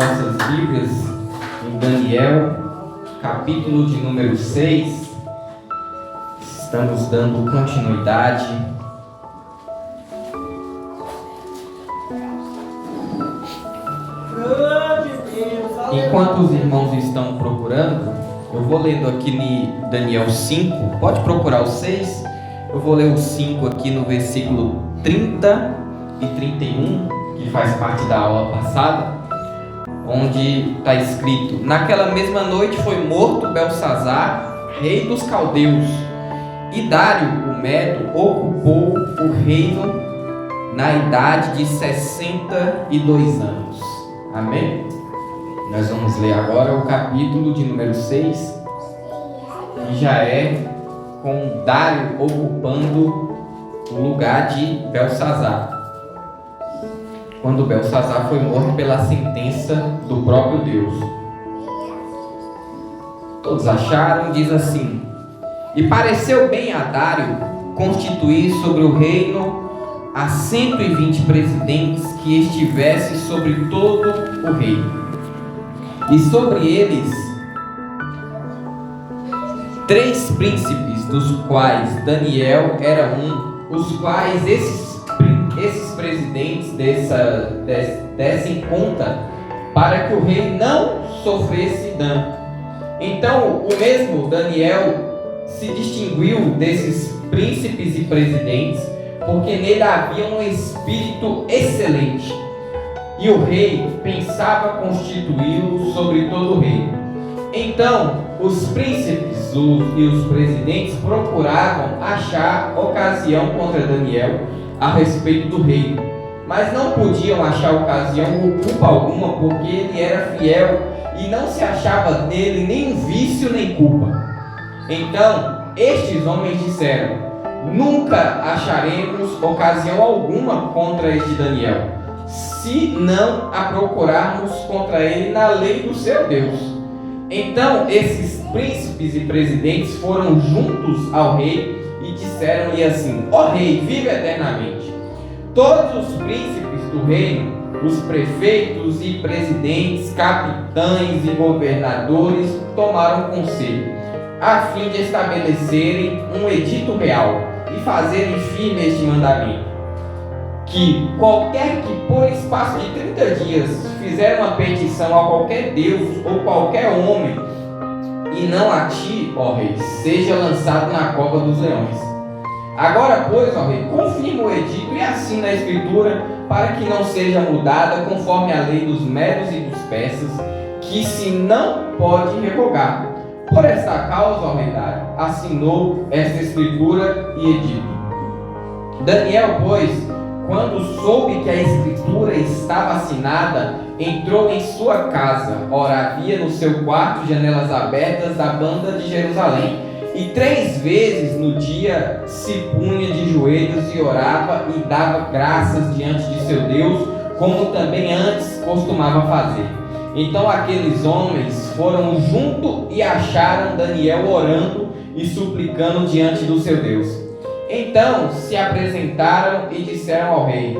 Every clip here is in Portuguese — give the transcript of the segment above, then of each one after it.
nossas Bíblias em Daniel, capítulo de número 6. Estamos dando continuidade. Enquanto os irmãos estão procurando, eu vou lendo aqui em Daniel 5. Pode procurar o 6. Eu vou ler o 5 aqui no versículo 30 e 31, que faz parte da aula passada, onde está escrito: naquela mesma noite foi morto Belsazar, rei dos caldeus, e Dário o Medo ocupou o reino na idade de 62 anos. Amém? Nós vamos ler agora o capítulo de número 6, que já é com Dário ocupando o lugar de Belsazar, quando Belsazar foi morto pela sentença do próprio Deus. Todos acharam? Diz assim: e pareceu bem a Dário constituir sobre o reino a 120 presidentes que estivessem sobre todo o reino, e sobre eles 3 príncipes, dos quais Daniel era um, os quais esses presidentes dessem conta para que o rei não sofresse dano. Então o mesmo Daniel se distinguiu desses príncipes e presidentes, porque nele havia um espírito excelente, e o rei pensava constituí-lo sobre todo o reino. Então os príncipes e os presidentes procuravam achar ocasião contra Daniel a respeito do reino, mas não podiam achar ocasião ou culpa alguma, porque ele era fiel e não se achava nele nem vício nem culpa. Então estes homens disseram: nunca acharemos ocasião alguma contra este Daniel, se não a procurarmos contra ele na lei do seu Deus. Então esses príncipes e presidentes foram juntos ao rei e disseram-lhe assim: ó rei, vive eternamente. Todos os príncipes do reino, os prefeitos e presidentes, capitães e governadores tomaram conselho, a fim de estabelecerem um edito real e fazerem firme este mandamento: que qualquer que por espaço de 30 dias fizer uma petição a qualquer Deus ou qualquer homem, e não a ti, ó rei, seja lançado na cova dos leões. Agora, pois, ó rei, confirma o edito e assina a escritura, para que não seja mudada conforme a lei dos medos e dos persas, que se não pode revogar. Por esta causa, ó rei Dário, assinou esta escritura e edito. Daniel, pois, quando soube que a escritura estava assinada, entrou em sua casa. Ora, havia no seu quarto janelas abertas da banda de Jerusalém, e 3 vezes no dia se punha de joelhos e orava e dava graças diante de seu Deus, como também antes costumava fazer. Então aqueles homens foram junto e acharam Daniel orando e suplicando diante do seu Deus. Então se apresentaram e disseram ao rei: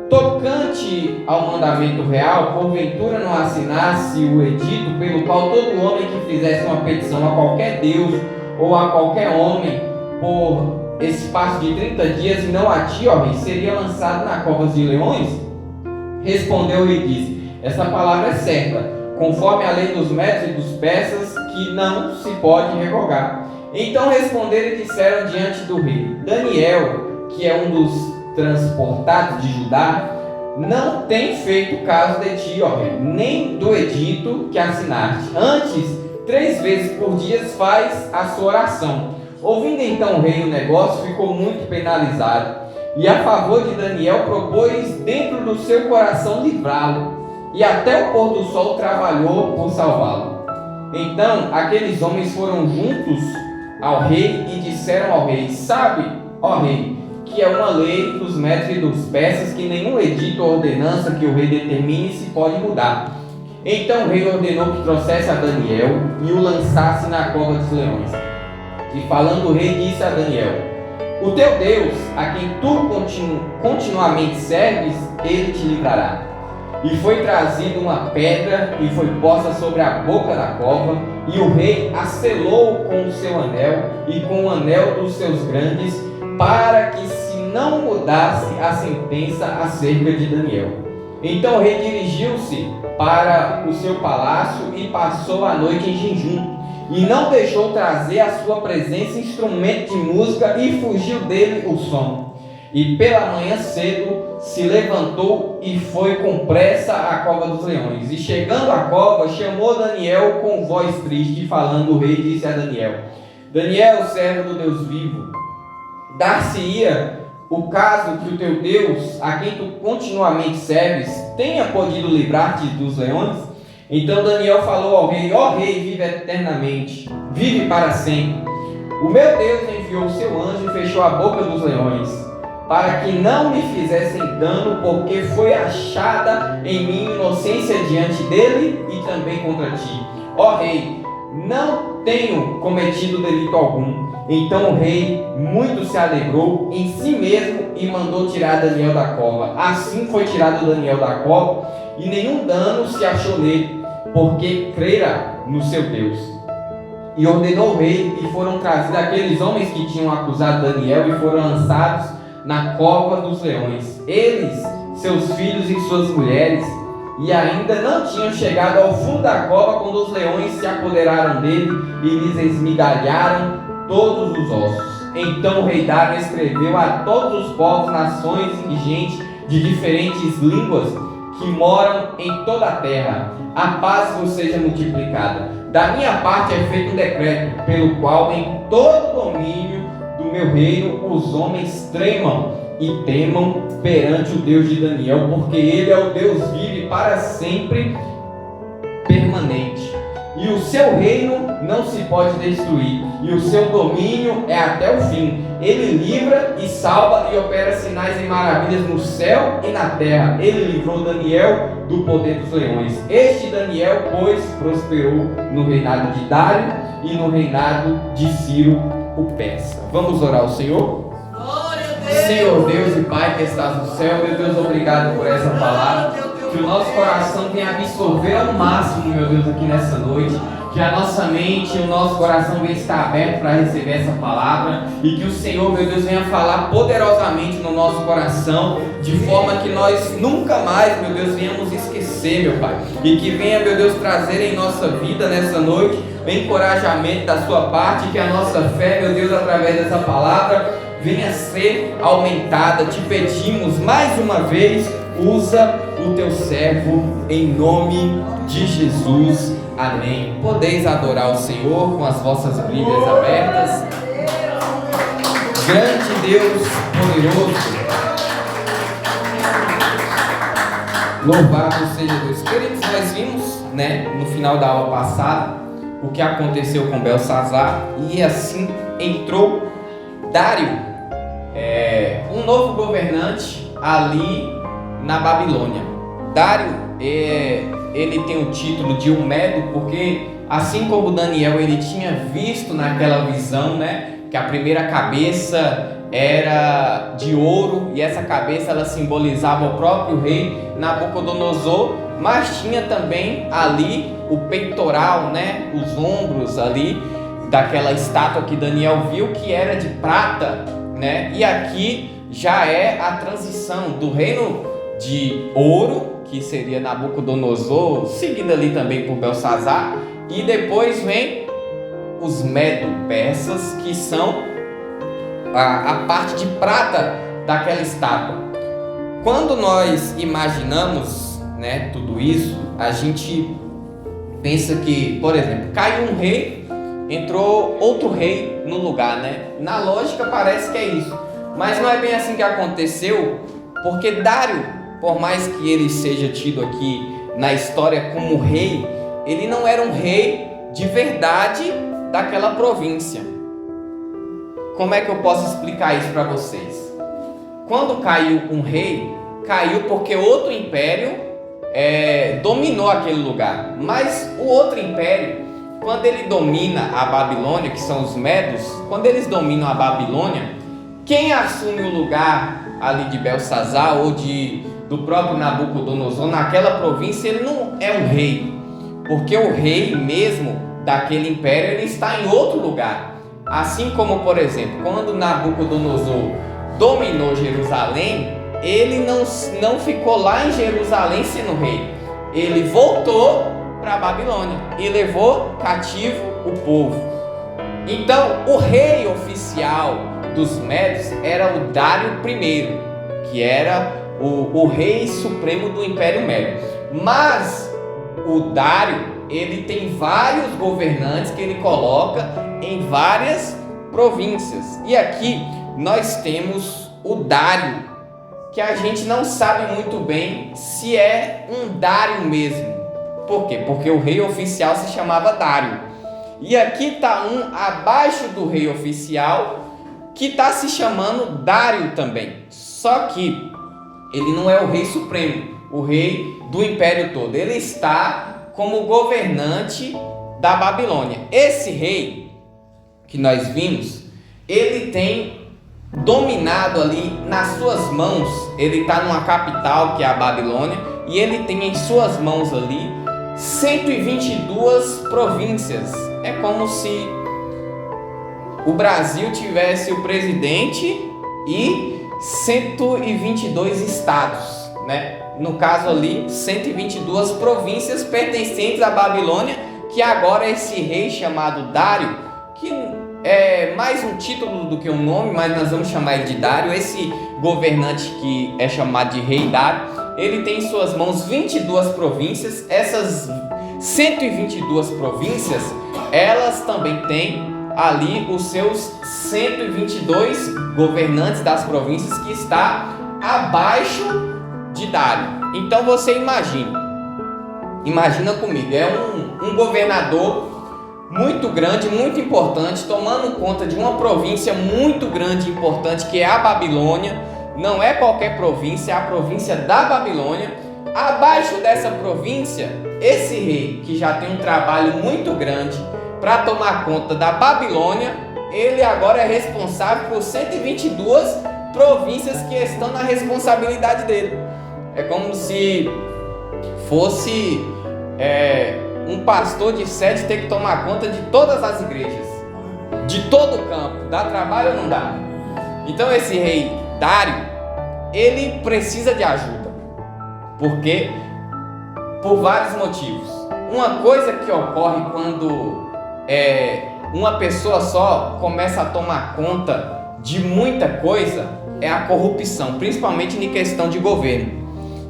tocante ao mandamento real, porventura não assinasse o edito pelo qual todo homem que fizesse uma petição a qualquer Deus ou a qualquer homem por espaço de 30 dias, e não a ti, ó rei, seria lançado na cova de leões? Respondeu e disse: essa palavra é certa, conforme a lei dos medos e dos persas, que não se pode revogar. Então responderam e disseram diante do rei: Daniel, que é um dos transportados de Judá, não tem feito caso de ti, ó rei, nem do edito que assinaste. Antes, 3 vezes por dia faz a sua oração. Ouvindo então o rei o negócio, ficou muito penalizado, e a favor de Daniel propôs dentro do seu coração livrá-lo, e até o pôr do sol trabalhou por salvá-lo. Então aqueles homens foram juntos ao rei e disseram ao rei: sabe, ó rei, que é uma lei dos medos e dos persas, que nenhum edito ou ordenança que o rei determine se pode mudar. Então o rei ordenou que trouxesse a Daniel e o lançasse na cova dos leões. E falando o rei, disse a Daniel: o teu Deus, a quem tu continuamente serves, ele te livrará. E foi trazida uma pedra e foi posta sobre a boca da cova, e o rei a selou com o seu anel e com o anel dos seus grandes, para que se não mudasse a sentença acerca de Daniel. Então o rei dirigiu-se para o seu palácio e passou a noite em jejum, e não deixou trazer à sua presença instrumento de música, e fugiu dele o sono. E pela manhã cedo se levantou e foi com pressa à cova dos leões. E chegando à cova, chamou Daniel com voz triste, falando, o rei disse a Daniel: Daniel, servo do Deus vivo, dar-se-ia o caso que o teu Deus, a quem tu continuamente serves, tenha podido livrar-te dos leões? Então Daniel falou ao rei: ó rei, vive eternamente, vive para sempre. O meu Deus enviou o seu anjo e fechou a boca dos leões, para que não me fizessem dano, porque foi achada em mim inocência diante dele e também contra ti. Ó rei, não tenho cometido delito algum. Então o rei muito se alegrou em si mesmo e mandou tirar Daniel da cova. Assim foi tirado Daniel da cova, e nenhum dano se achou nele, porque crera no seu Deus. E ordenou o rei, e foram trazidos aqueles homens que tinham acusado Daniel, e foram lançados na cova dos leões, eles, seus filhos e suas mulheres, e ainda não tinham chegado ao fundo da cova quando os leões se apoderaram dele e lhes esmigalharam todos os ossos. Então o rei Dário escreveu a todos os povos, nações e gente de diferentes línguas que moram em toda a terra: a paz vos seja multiplicada. Da minha parte é feito um decreto, pelo qual em todo o domínio do meu reino os homens tremam e temam perante o Deus de Daniel, porque ele é o Deus vivo para sempre permanente. E o seu reino não se pode destruir, e o seu domínio é até o fim. Ele livra e salva e opera sinais e maravilhas no céu e na terra. Ele livrou Daniel do poder dos leões. Este Daniel, pois, prosperou no reinado de Dário e no reinado de Ciro o Persa. Vamos orar ao Senhor? Senhor Deus e Pai que estás no céu, meu Deus, obrigado por essa palavra. Que o nosso coração venha absorver ao máximo, meu Deus, aqui nessa noite. Que a nossa mente e o nosso coração venha estar aberto para receber essa palavra. E que o Senhor, meu Deus, venha falar poderosamente no nosso coração, de forma que nós nunca mais, meu Deus, venhamos esquecer, meu Pai. E que venha, meu Deus, trazer em nossa vida nessa noite encorajamento da sua parte. Que a nossa fé, meu Deus, através dessa palavra venha ser aumentada. Te pedimos mais uma vez, usa o teu servo em nome de Jesus. Amém. Podeis adorar o Senhor com as vossas Bíblias abertas. Grande Deus poderoso, louvado seja Deus. Queridos, nós vimos, no final da aula passada, o que aconteceu com Belsassar, e assim entrou Dário, um novo governante ali na Babilônia. Dário, ele tem o título de um Medo, porque assim como Daniel, ele tinha visto naquela visão, que a primeira cabeça era de ouro, e essa cabeça ela simbolizava o próprio rei Nabucodonosor, mas tinha também ali o peitoral, os ombros ali daquela estátua que Daniel viu, que era de prata, e aqui já é a transição do reino de ouro, que seria Nabucodonosor, seguido ali também por Belsassar, e depois vem os Medo-Persas, que são a parte de prata daquela estátua. Quando nós imaginamos, tudo isso, a gente pensa que, por exemplo, caiu um rei, entrou outro rei no lugar, Na lógica parece que é isso, mas não é bem assim que aconteceu, porque Dário, por mais que ele seja tido aqui na história como rei, ele não era um rei de verdade daquela província. Como é que eu posso explicar isso para vocês? Quando caiu um rei, caiu porque outro império dominou aquele lugar. Mas o outro império, quando ele domina a Babilônia, que são os Medos, quando eles dominam a Babilônia, quem assume o lugar ali de Belsassar ou de do próprio Nabucodonosor, naquela província ele não é um rei, porque o rei mesmo daquele império ele está em outro lugar. Assim como, por exemplo, quando Nabucodonosor dominou Jerusalém, ele não ficou lá em Jerusalém sendo rei, ele voltou para a Babilônia e levou cativo o povo. Então o rei oficial dos Médios era o Dário I, que era o rei supremo do Império Médio. Mas o Dário, ele tem vários governantes que ele coloca em várias províncias. E aqui nós temos o Dário, que a gente não sabe muito bem se é um Dário mesmo. Por quê? Porque o rei oficial se chamava Dário. E aqui está um abaixo do rei oficial que está se chamando Dário também. Só que ele não é o rei supremo, o rei do império todo. Ele está como governante da Babilônia. Esse rei que nós vimos, ele tem dominado ali nas suas mãos, ele está numa capital que é a Babilônia, e ele tem em suas mãos ali 122 províncias. É como se o Brasil tivesse o presidente e 122 estados, né? No caso ali, 122 províncias pertencentes à Babilônia, que agora esse rei chamado Dário, que é mais um título do que um nome, mas nós vamos chamar ele de Dário. Esse governante que é chamado de rei Dário, ele tem em suas mãos 22 províncias. Essas 122 províncias, elas também têm ali os seus 122 governantes das províncias que está abaixo de Dário. Então você imagina comigo, é um governador muito grande, muito importante, tomando conta de uma província muito grande e importante, que é a Babilônia. Não é qualquer província, é a província da Babilônia. Abaixo dessa província, esse rei, que já tem um trabalho muito grande para tomar conta da Babilônia, ele agora é responsável por 122 províncias que estão na responsabilidade dele. É como se fosse um pastor de sede ter que tomar conta de todas as igrejas, de todo o campo. Dá trabalho ou não dá? Então esse rei Dário, ele precisa de ajuda, porque por vários motivos. Uma coisa que ocorre quando uma pessoa só começa a tomar conta de muita coisa é a corrupção, principalmente em questão de governo.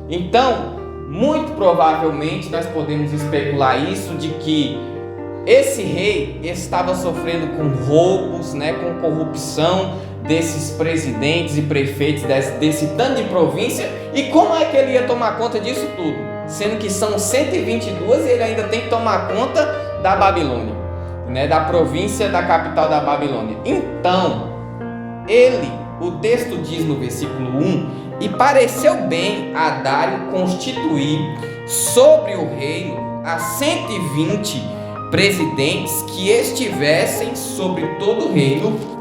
Então, muito provavelmente nós podemos especular isso, de que esse rei estava sofrendo com roubos, né, com corrupção desses presidentes e prefeitos desse tanto de província. E como é que ele ia tomar conta disso tudo? Sendo que são 122 e ele ainda tem que tomar conta da Babilônia, né, da província da capital da Babilônia. Então, o texto diz no versículo 1: e pareceu bem a Dário constituir sobre o reino a 120 presidentes que estivessem sobre todo o reino,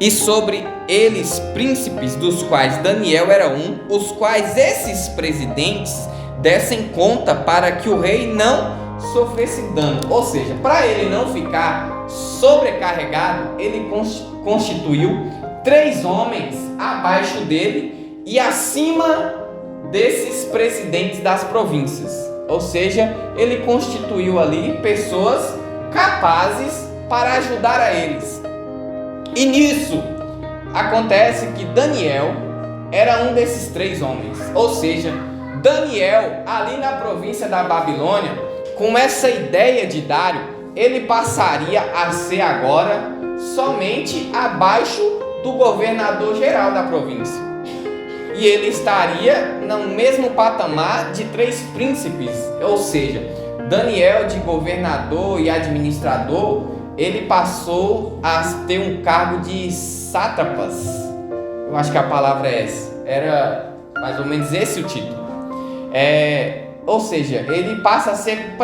e sobre eles príncipes, dos quais Daniel era um, os quais esses presidentes dessem conta para que o rei não sofresse dano. Ou seja, para ele não ficar sobrecarregado, ele constituiu 3 homens abaixo dele e acima desses presidentes das províncias. Ou seja, ele constituiu ali pessoas capazes para ajudar a eles. E nisso acontece que Daniel era um desses 3 homens. Ou seja, Daniel, ali na província da Babilônia, com essa ideia de Dário, ele passaria a ser agora somente abaixo do governador geral da província. E ele estaria no mesmo patamar de 3 príncipes. Ou seja, Daniel, de governador e administrador, ele passou a ter um cargo de sátrapas. Eu acho que a palavra é essa. Era mais ou menos esse o título. Ou seja, ele passa a ser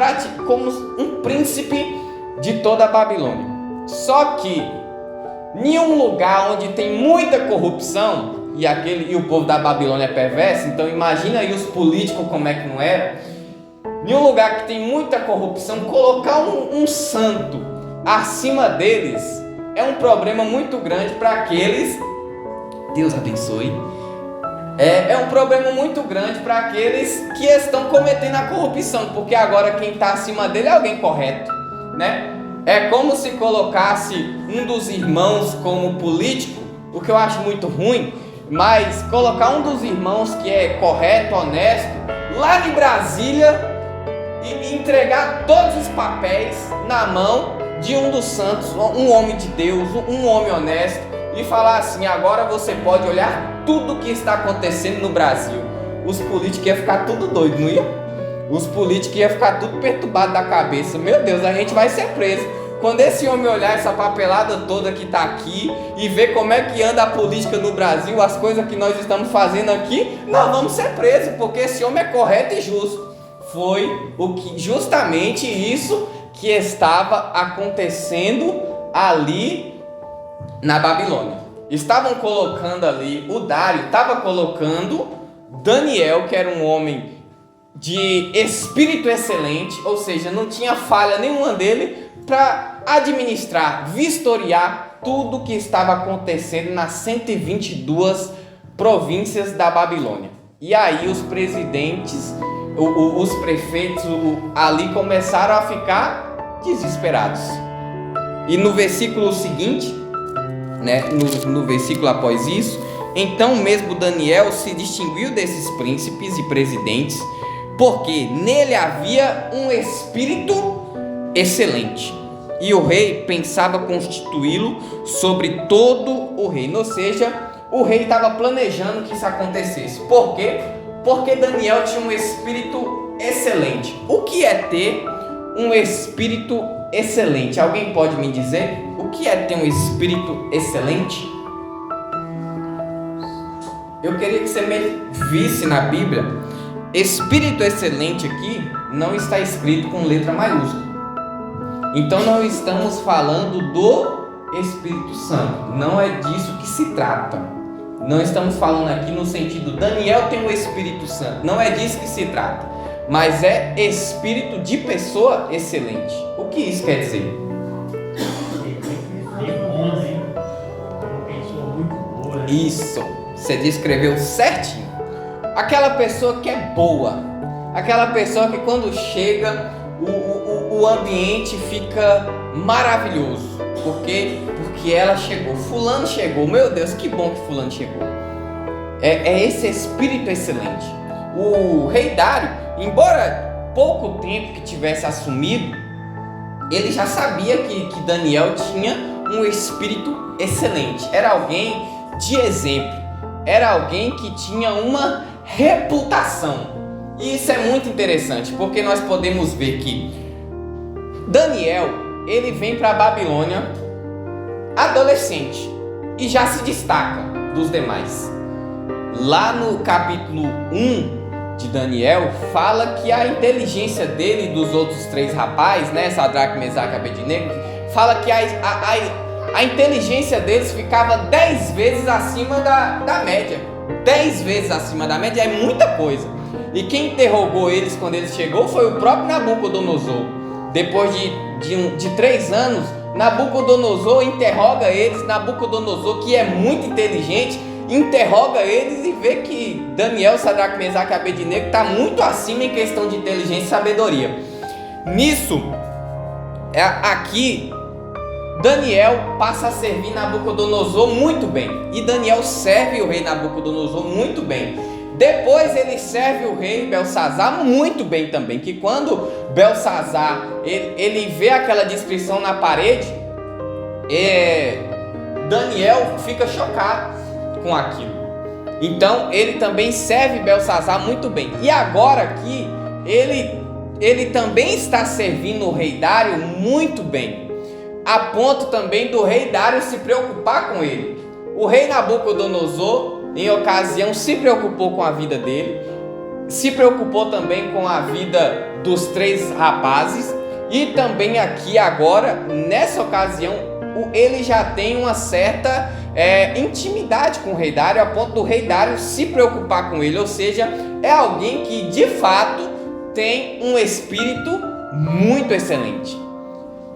como um príncipe de toda a Babilônia. Só que em um lugar onde tem muita corrupção, e o povo da Babilônia é perverso. Então imagina aí os políticos como é que não era. Em um lugar que tem muita corrupção, colocar um santo acima deles é um problema muito grande para aqueles. Deus abençoe. É um problema muito grande para aqueles que estão cometendo a corrupção, porque agora quem está acima dele é alguém correto, né? É como se colocasse um dos irmãos como político, o que eu acho muito ruim, mas colocar um dos irmãos que é correto, honesto, lá em Brasília e entregar todos os papéis na mão de um dos santos, um homem de Deus, um homem honesto, e falar assim: agora você pode olhar tudo o que está acontecendo no Brasil. Os políticos iam ficar tudo doido, não ia? Os políticos iam ficar tudo perturbado da cabeça. Meu Deus, a gente vai ser preso. Quando esse homem olhar essa papelada toda que está aqui e ver como é que anda a política no Brasil, as coisas que nós estamos fazendo aqui, nós vamos ser presos, porque esse homem é correto e justo. Foi justamente isso que estava acontecendo ali na Babilônia. Estavam colocando ali, o Dário estava colocando Daniel, que era um homem de espírito excelente, ou seja, não tinha falha nenhuma dele, para administrar, vistoriar tudo que estava acontecendo nas 122 províncias da Babilônia. E aí os presidentes, os prefeitos ali começaram a ficar desesperados. E no versículo seguinte, né, no versículo após isso, então mesmo Daniel se distinguiu desses príncipes e presidentes, porque nele havia um espírito excelente, e o rei pensava constituí-lo sobre todo o reino. Ou seja, o rei estava planejando que isso acontecesse. Por quê? Porque Daniel tinha um espírito excelente. O que é ter um espírito excelente? Alguém pode me dizer o que é ter um espírito excelente? Eu queria que você me visse na Bíblia. Espírito excelente aqui não está escrito com letra maiúscula. Então não estamos falando do Espírito Santo. Não é disso que se trata. Não estamos falando aqui no sentido Daniel tem o Espírito Santo. Não é disso que se trata. Mas é espírito de pessoa excelente. O que isso quer dizer? Isso, você descreveu certinho. Aquela pessoa que é boa, aquela pessoa que quando chega o ambiente fica maravilhoso, porque ela chegou, fulano chegou, meu Deus, que bom que fulano chegou. É esse espírito excelente. O rei Dário, embora pouco tempo que tivesse assumido, ele já sabia que Daniel tinha um espírito excelente, era alguém de exemplo, era alguém que tinha uma reputação. E isso é muito interessante, porque nós podemos ver que Daniel, ele vem para a Babilônia adolescente e já se destaca dos demais. Lá no capítulo 1 de Daniel, fala que a inteligência dele e dos outros três rapazes, né, Sadraque, Mesaque e Abednego, fala que a inteligência deles ficava 10 vezes acima da média. 10 vezes acima da média é muita coisa. E quem interrogou eles quando eles chegou foi o próprio Nabucodonosor. Depois de 3 anos, Nabucodonosor interroga eles. Nabucodonosor, que é muito inteligente, interroga eles e vê que Daniel, Sadraque, Mesaque e Abednego está muito acima em questão de inteligência e sabedoria. Nisso, aqui, Daniel passa a servir Nabucodonosor muito bem. E Daniel serve o rei Nabucodonosor muito bem. Depois ele serve o rei Belsazar muito bem também, que quando Belsazar ele vê aquela descrição na parede, Daniel fica chocado com aquilo. Então ele também serve Belsazar muito bem. E agora aqui ele também está servindo o rei Dário muito bem, a ponto também do rei Dário se preocupar com ele. O rei Nabucodonosor, em ocasião, se preocupou com a vida dele, se preocupou também com a vida dos 3 rapazes, e também aqui agora, nessa ocasião, ele já tem uma certa intimidade com o rei Dário, a ponto do rei Dário se preocupar com ele. Ou seja, é alguém que de fato tem um espírito muito excelente.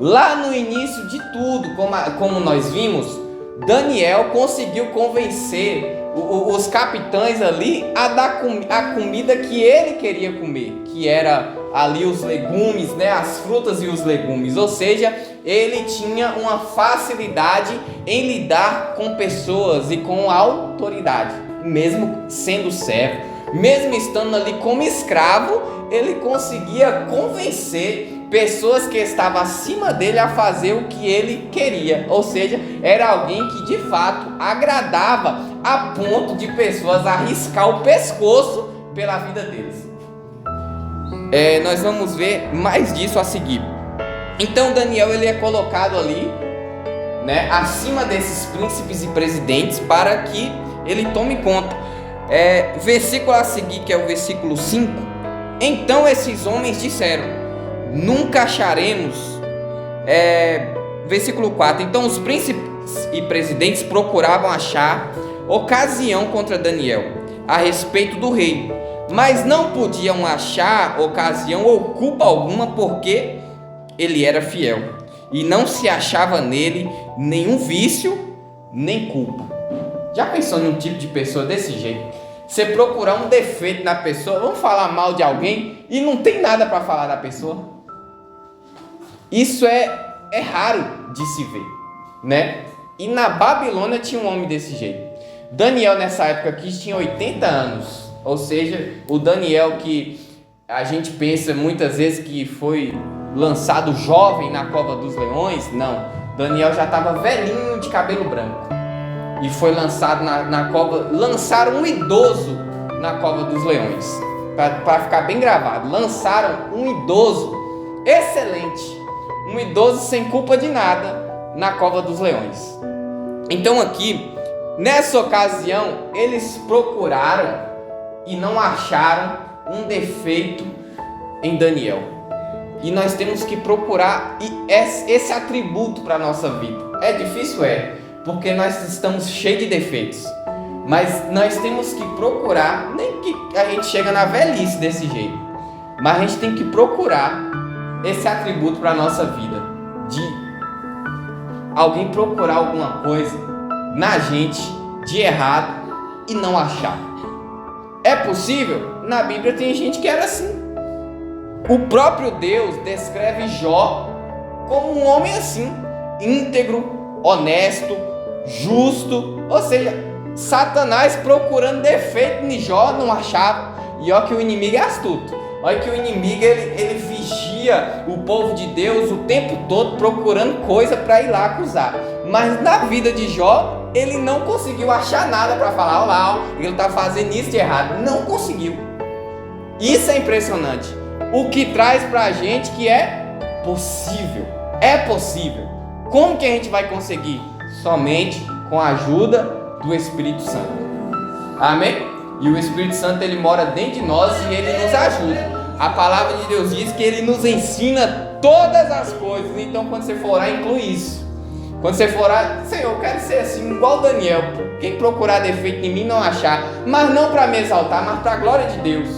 Lá no início de tudo, como nós vimos, Daniel conseguiu convencer os capitães ali a dar a comida que ele queria comer, que era ali os legumes, né, as frutas e os legumes. Ou seja, ele tinha uma facilidade em lidar com pessoas e com autoridade, mesmo sendo servo, mesmo estando ali como escravo, ele conseguia convencer pessoas que estavam acima dele a fazer o que ele queria. Ou seja, era alguém que de fato agradava a ponto de pessoas arriscar o pescoço pela vida deles. Nós vamos ver mais disso a seguir. Então Daniel ele é colocado ali, né, acima desses príncipes e presidentes para que ele tome conta. Versículo a seguir, que é o versículo 5. Então esses homens disseram: nunca acharemos. Versículo 4. Então os príncipes e presidentes procuravam achar ocasião contra Daniel a respeito do rei, mas não podiam achar ocasião ou culpa alguma, porque ele era fiel e não se achava nele nenhum vício nem culpa. Já pensou num tipo de pessoa desse jeito? Você procurar um defeito na pessoa, vamos falar mal de alguém e não tem nada para falar da pessoa? Isso é raro de se ver, né? E na Babilônia tinha um homem desse jeito. Daniel nessa época aqui tinha 80 anos, ou seja, o Daniel que a gente pensa muitas vezes que foi lançado jovem na cova dos leões. Não, Daniel já estava velhinho de cabelo branco e foi lançado na cova. Lançaram um idoso na cova dos leões, para ficar bem gravado. Lançaram um idoso excelente, um idoso sem culpa de nada, na cova dos leões. Então aqui, nessa ocasião, eles procuraram e não acharam um defeito em Daniel. E nós temos que procurar esse atributo para a nossa vida. É difícil, porque nós estamos cheios de defeitos. Mas nós temos que procurar, nem que a gente chega na velhice desse jeito, mas a gente tem que procurar esse atributo para a nossa vida. De alguém procurar alguma coisa na gente de errado e não achar. É possível? Na Bíblia tem gente que era assim. O próprio Deus descreve Jó como um homem assim, íntegro, honesto, justo. Ou seja, Satanás procurando defeito em Jó não achava. E olha que o inimigo é astuto. Olha que o inimigo ele vigia o povo de Deus o tempo todo procurando coisa para ir lá acusar. Mas na vida de Jó, ele não conseguiu achar nada para falar: olá, ele está fazendo isso de errado. Não conseguiu. Isso é impressionante. O que traz para a gente que é possível. É possível. Como que a gente vai conseguir? Somente com a ajuda do Espírito Santo. Amém? E o Espírito Santo ele mora dentro de nós e ele nos ajuda. A palavra de Deus diz que ele nos ensina todas as coisas. Então quando você for orar, inclui isso. Quando você for orar: Senhor, eu quero ser assim, igual Daniel. Quem procurar defeito em mim não achar. Mas não para me exaltar, mas para a glória de Deus.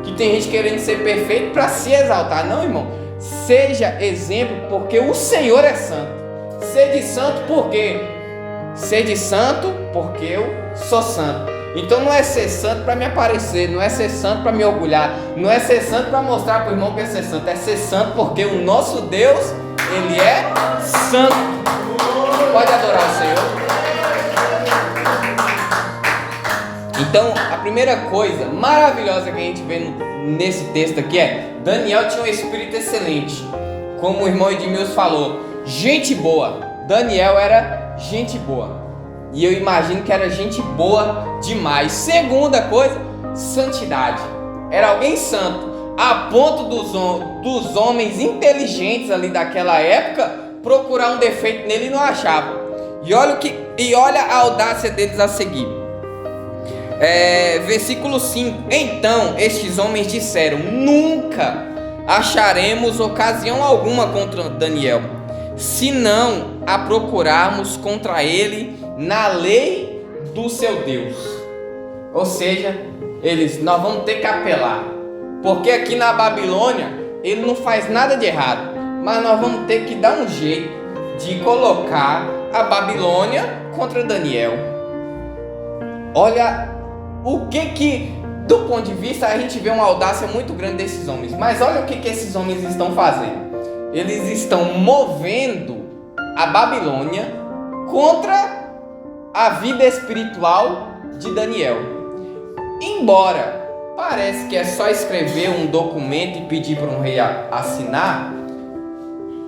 Que tem gente querendo ser perfeito para se exaltar. Não, irmão. Seja exemplo, porque o Senhor é santo. Sede santo por quê? Sede santo porque eu sou santo. Então não é ser santo para me aparecer, não é ser santo para me orgulhar, não é ser santo para mostrar para o irmão que é ser santo. É ser santo porque o nosso Deus, ele é santo. Pode adorar o Senhor. Então a primeira coisa maravilhosa que a gente vê nesse texto aqui é: Daniel tinha um espírito excelente. Como o irmão Edmilson falou, gente boa. Daniel era gente boa. E eu imagino que era gente boa demais. Segunda coisa, santidade. Era alguém santo, a ponto dos homens inteligentes ali daquela época procurar um defeito nele e não achavam. E olha a audácia deles a seguir. Versículo 5. Então estes homens disseram: nunca acharemos ocasião alguma contra Daniel, se não a procurarmos contra ele na lei do seu Deus. Ou seja, nós vamos ter que apelar, porque aqui na Babilônia ele não faz nada de errado, mas nós vamos ter que dar um jeito de colocar a Babilônia contra Daniel. Olha o que do ponto de vista a gente vê uma audácia muito grande desses homens, mas olha o que esses homens estão fazendo. Eles estão movendo a Babilônia contra a vida espiritual de Daniel. Embora parece que é só escrever um documento e pedir para um rei assinar,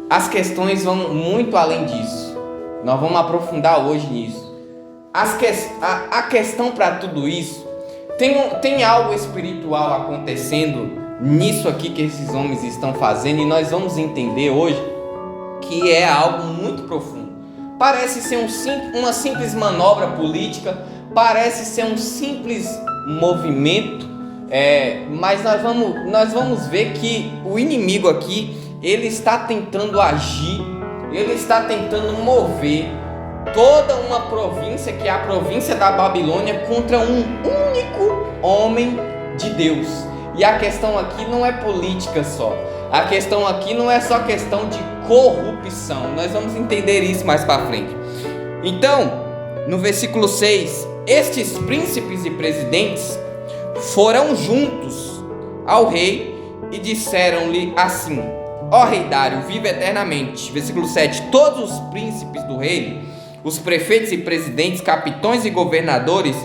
as questões vão muito além disso. Nós vamos aprofundar hoje nisso. A questão para tudo isso, tem algo espiritual acontecendo nisso aqui que esses homens estão fazendo, e nós vamos entender hoje que é algo muito profundo. Parece ser uma simples manobra política, parece ser um simples movimento, mas nós vamos ver que o inimigo aqui, ele está tentando agir, ele está tentando mover toda uma província, que é a província da Babilônia, contra um único homem de Deus. E a questão aqui não é política só, a questão aqui não é só questão de corrupção. Nós vamos entender isso mais para frente. Então, no versículo 6, estes príncipes e presidentes foram juntos ao rei e disseram-lhe assim: ó rei Dário, vive eternamente. Versículo 7, todos os príncipes do reino, os prefeitos e presidentes, capitões e governadores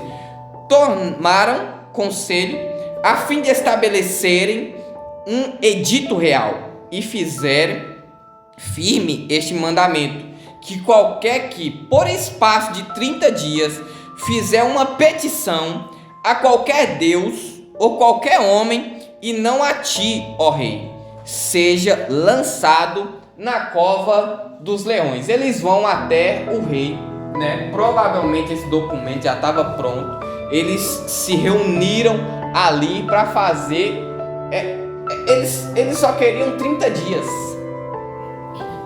tomaram conselho a fim de estabelecerem um edito real e fizerem firme este mandamento, que qualquer que, por espaço de 30 dias, fizer uma petição a qualquer Deus ou qualquer homem, e não a ti, ó rei, seja lançado na cova dos leões. Eles vão até o rei, né? Provavelmente esse documento já estava pronto. Eles se reuniram ali para fazer. Eles só queriam 30 dias.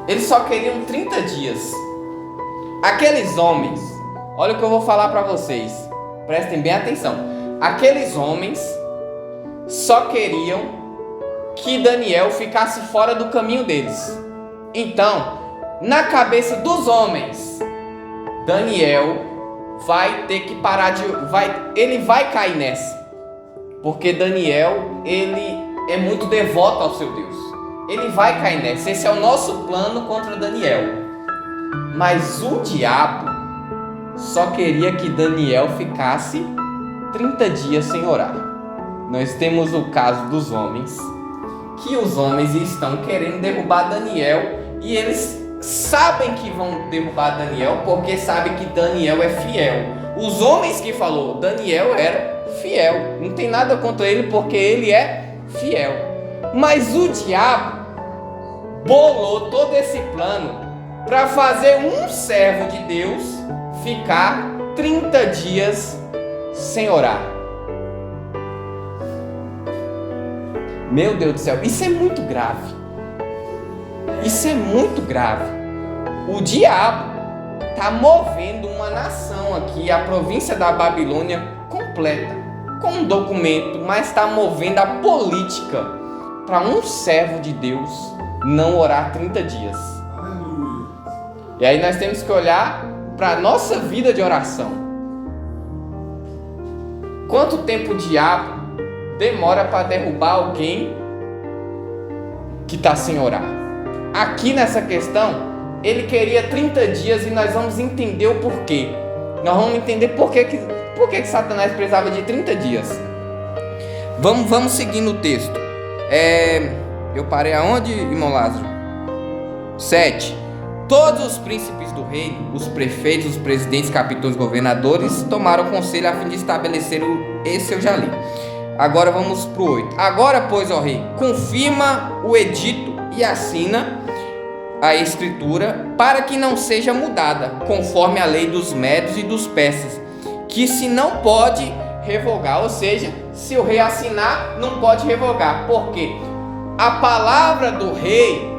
Eles só queriam 30 dias. Aqueles homens, olha o que eu vou falar para vocês, prestem bem atenção. Aqueles homens só queriam que Daniel ficasse fora do caminho deles. Então, na cabeça dos homens, Daniel vai ter que parar ele vai cair nessa, porque Daniel, ele é muito devoto ao seu Deus. Ele vai cair nessa. Esse é o nosso plano contra Daniel. Mas o diabo só queria que Daniel ficasse 30 dias sem orar. Nós temos o caso dos homens, que os homens estão querendo derrubar Daniel, e eles sabem que vão derrubar Daniel porque sabem que Daniel é fiel. Os homens que falou, Daniel era fiel, não tem nada contra ele porque ele é fiel. Mas o diabo bolou todo esse plano para fazer um servo de Deus ficar 30 dias sem orar. Meu Deus do céu, isso é muito grave. Isso é muito grave. O diabo está movendo uma nação aqui, a província da Babilônia completa, com um documento, mas está movendo a política para um servo de Deus não orar 30 dias. Aleluia. E aí nós temos que olhar para a nossa vida de oração. Quanto tempo o diabo demora para derrubar alguém que está sem orar? Aqui nessa questão, ele queria 30 dias, e nós vamos entender o porquê. Nós vamos entender por que Satanás precisava de 30 dias. Vamos seguir no texto. Eu parei aonde, irmão Lázaro? 7. Todos os príncipes do reino, os prefeitos, os presidentes, capitães, governadores, tomaram conselho a fim de estabelecer esse eu já li. Agora vamos para o 8. Agora, pois, ó rei, confirma o edito e assina a escritura para que não seja mudada, conforme a lei dos médios e dos persas, que se não pode revogar. Ou seja, se o rei assinar, não pode revogar. Por quê? A palavra do rei,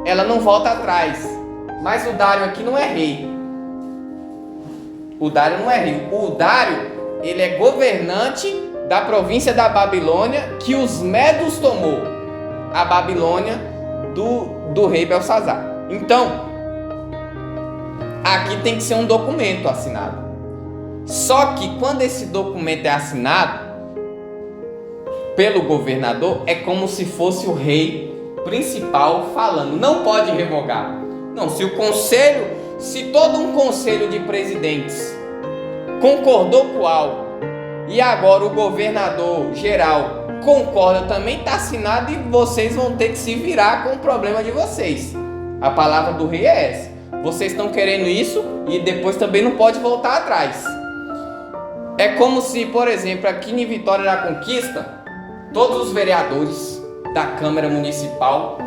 ela não volta atrás. Mas o Dário aqui não é rei. O Dário não é rei. O Dário, ele é governante da província da Babilônia que os Medos tomou. A Babilônia do rei Belsazar. Então, aqui tem que ser um documento assinado. Só que quando esse documento é assinado pelo governador, é como se fosse o rei principal falando. Não pode revogar. Não, se todo um conselho de presidentes concordou com algo e agora o governador geral concorda também, está assinado e vocês vão ter que se virar com o problema de vocês. A palavra do rei é essa. Vocês estão querendo isso e depois também não pode voltar atrás. É como se, por exemplo, aqui em Vitória da Conquista, todos os vereadores da Câmara Municipal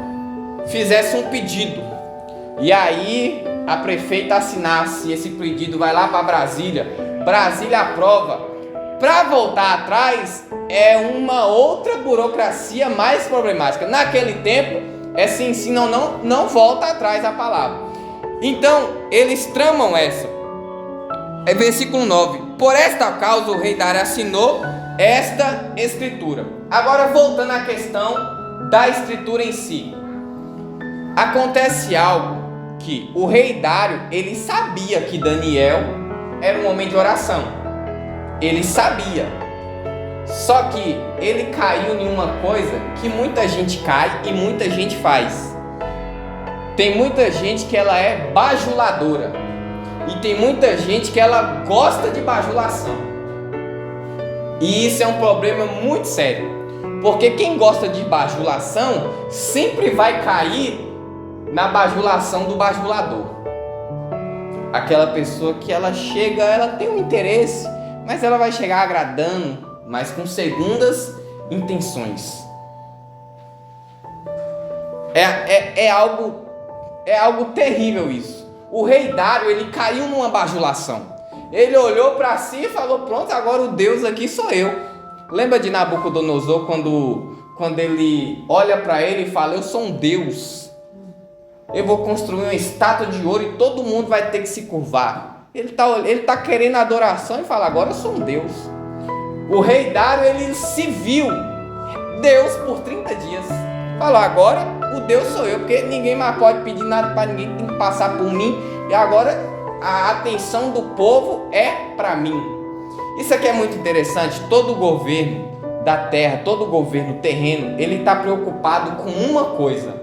fizessem um pedido. E aí a prefeita assinasse esse pedido, vai lá para Brasília. Brasília aprova. Para voltar atrás é uma outra burocracia mais problemática. Naquele tempo é sim, sim, não volta atrás a palavra. Então eles tramam essa. É versículo 9. Por esta causa o rei Dário assinou esta escritura. Agora voltando à questão da escritura em si. Acontece algo que o rei Dário, ele sabia que Daniel era um homem de oração. Ele sabia. Só que ele caiu em uma coisa que muita gente cai e muita gente faz. Tem muita gente que ela é bajuladora. E tem muita gente que ela gosta de bajulação. E isso é um problema muito sério. Porque quem gosta de bajulação sempre vai cair na bajulação do bajulador. Aquela pessoa que ela chega, ela tem um interesse, mas ela vai chegar agradando, mas com segundas intenções. É algo terrível isso. O rei Dário, ele caiu numa bajulação. Ele olhou para si e falou: pronto, agora o Deus aqui sou eu. Lembra de Nabucodonosor quando ele olha para ele e fala: eu sou um Deus. Eu vou construir uma estátua de ouro e todo mundo vai ter que se curvar. Ele tá querendo adoração e fala: agora eu sou um Deus. O rei Dário, ele se viu Deus por 30 dias. Falou: agora o Deus sou eu, porque ninguém mais pode pedir nada para ninguém, tem que passar por mim. E agora a atenção do povo é para mim. Isso aqui é muito interessante. Todo governo da terra, todo governo terreno, ele está preocupado com uma coisa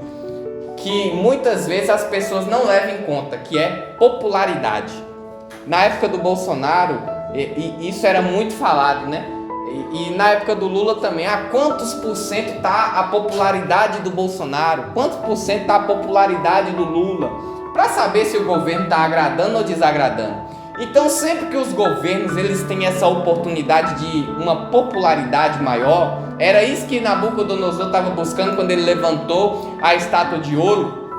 que muitas vezes as pessoas não levam em conta, que é popularidade. Na época do Bolsonaro, isso era muito falado, né? E na época do Lula também. Quantos por cento está a popularidade do Bolsonaro? Quantos por cento está a popularidade do Lula? Para saber se o governo está agradando ou desagradando. Então sempre que os governos eles têm essa oportunidade de uma popularidade maior, era isso que Nabucodonosor estava buscando quando ele levantou a estátua de ouro.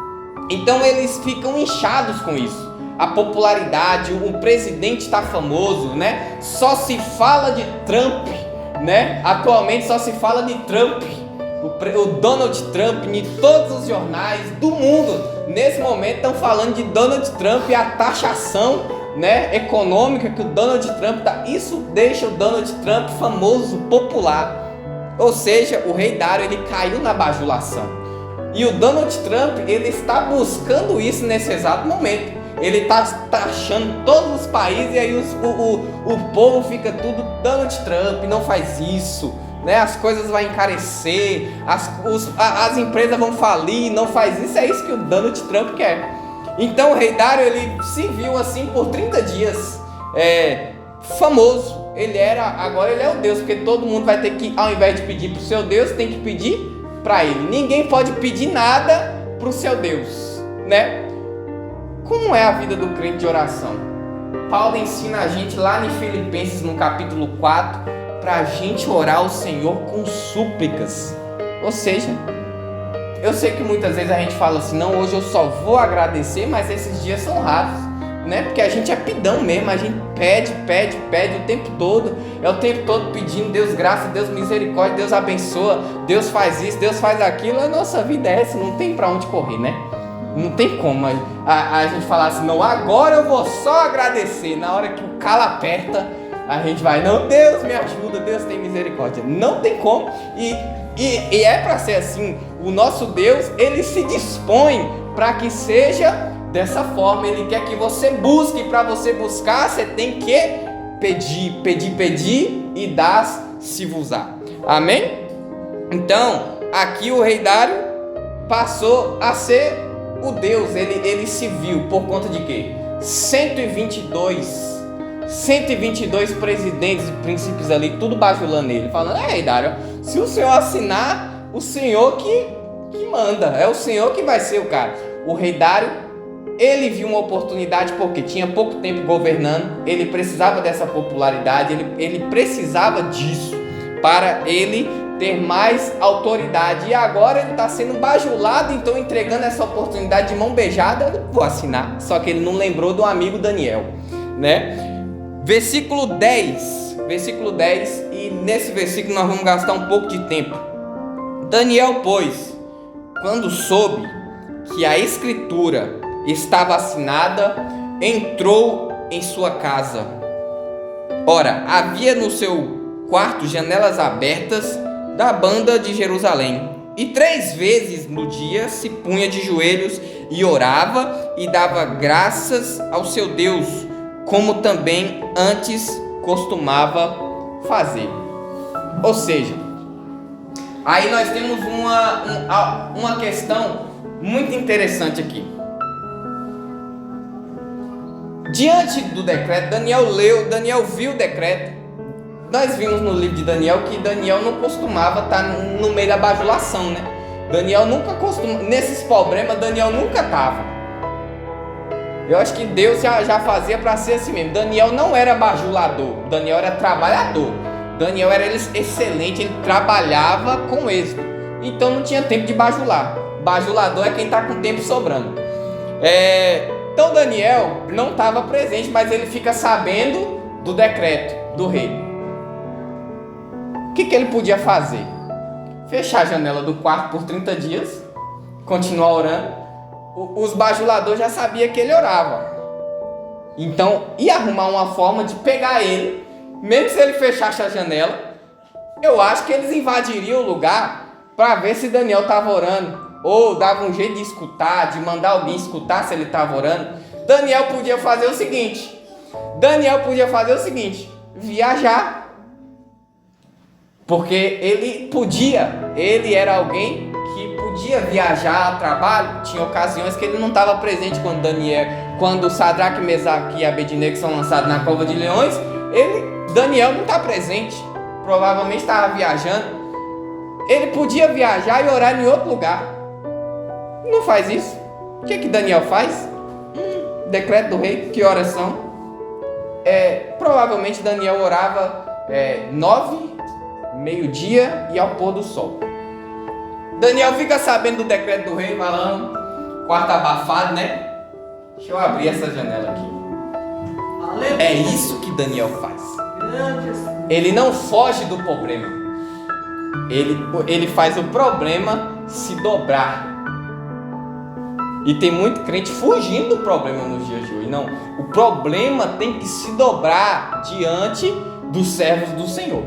Então eles ficam inchados com isso. A popularidade, o presidente está famoso, né? Só se fala de Trump, né? Atualmente só se fala de Trump. O Donald Trump, em todos os jornais do mundo, nesse momento estão falando de Donald Trump e a taxação, né, econômica que o Donald Trump dá. Isso deixa o Donald Trump famoso, popular. Ou seja, o rei Dário, ele caiu na bajulação. E o Donald Trump, ele está buscando isso nesse exato momento. Ele está taxando todos os países e aí o povo fica tudo: Donald Trump, não faz isso, né? As coisas vão encarecer, as empresas vão falir, não faz isso. É isso que o Donald Trump quer. Então o rei Dário, ele se viu assim por 30 dias, famoso. Agora ele é o Deus, porque todo mundo vai ter que, ao invés de pedir para o seu Deus, tem que pedir para ele. Ninguém pode pedir nada para o seu Deus, né? Como é a vida do crente de oração? Paulo ensina a gente lá em Filipenses, no capítulo 4, para a gente orar ao Senhor com súplicas. Ou seja, eu sei que muitas vezes a gente fala assim: não, hoje eu só vou agradecer, mas esses dias são raros, né? Porque a gente é pidão mesmo, a gente pede o tempo todo. É o tempo todo pedindo: Deus graça, Deus misericórdia, Deus abençoa, Deus faz isso, Deus faz aquilo. A nossa vida é essa, não tem para onde correr, né? Não tem como a gente falar assim, não, agora eu vou só agradecer. Na hora que o calo aperta, a gente vai, não, Deus me ajuda, Deus tem misericórdia. Não tem como. E é para ser assim. O nosso Deus, ele se dispõe para que seja dessa forma. Ele quer que você busque. Para você buscar, você tem que pedir e dar-se-vos-á. Amém? Então, aqui o rei Dário passou a ser o Deus. Ele se viu por conta de quê? 122 presidentes e príncipes ali, tudo bajulando ele, falando, rei Dário, se o senhor assinar, o senhor que manda, é o senhor que vai ser o cara. O rei Dário, ele viu uma oportunidade porque tinha pouco tempo governando, ele precisava dessa popularidade, ele precisava disso para ele ter mais autoridade. E agora ele está sendo bajulado, então entregando essa oportunidade de mão beijada, vou assinar. Só que ele não lembrou do amigo Daniel, né? Versículo 10, e nesse versículo nós vamos gastar um pouco de tempo. Daniel, pois, quando soube que a escritura estava assinada, entrou em sua casa. Ora, havia no seu quarto janelas abertas da banda de Jerusalém, e 3 vezes no dia se punha de joelhos e orava e dava graças ao seu Deus, como também antes costumava fazer. Ou seja, aí nós temos uma questão muito interessante aqui. Diante do decreto, Daniel viu o decreto. Nós vimos no livro de Daniel que Daniel não costumava estar no meio da bajulação, né? Daniel nunca costuma, nesses problemas Daniel nunca estava. Eu acho que Deus já fazia para ser assim mesmo. Daniel não era bajulador, Daniel era trabalhador. Daniel era excelente, ele trabalhava com êxito. Então não tinha tempo de bajular. Bajulador é quem está com tempo sobrando. Então Daniel não estava presente, mas ele fica sabendo do decreto do rei. O que ele podia fazer? Fechar a janela do quarto por 30 dias, continuar orando. Os bajuladores já sabiam que ele orava. Então ia arrumar uma forma de pegar ele. Mesmo se ele fechasse a janela, eu acho que eles invadiriam o lugar para ver se Daniel estava orando. Ou dava um jeito de escutar, de mandar alguém escutar se ele estava orando. Daniel podia fazer o seguinte: viajar. Porque ele era alguém que podia viajar a trabalho. Tinha ocasiões que ele não estava presente quando Sadraque, Mesaque e Abednego são lançados na cova de leões. Daniel não está presente, provavelmente estava viajando. Ele podia viajar e orar em outro lugar. Não faz isso. O que Daniel faz? Decreto do rei, que horas são? Provavelmente Daniel orava 9, meio-dia e ao pôr do sol. Daniel fica sabendo do decreto do rei, falando, quarto abafado, né? Deixa eu abrir essa janela aqui. É isso que Daniel faz. Ele não foge do problema. Ele faz o problema se dobrar. E tem muito crente fugindo do problema nos dias de hoje. Não, o problema tem que se dobrar diante dos servos do Senhor.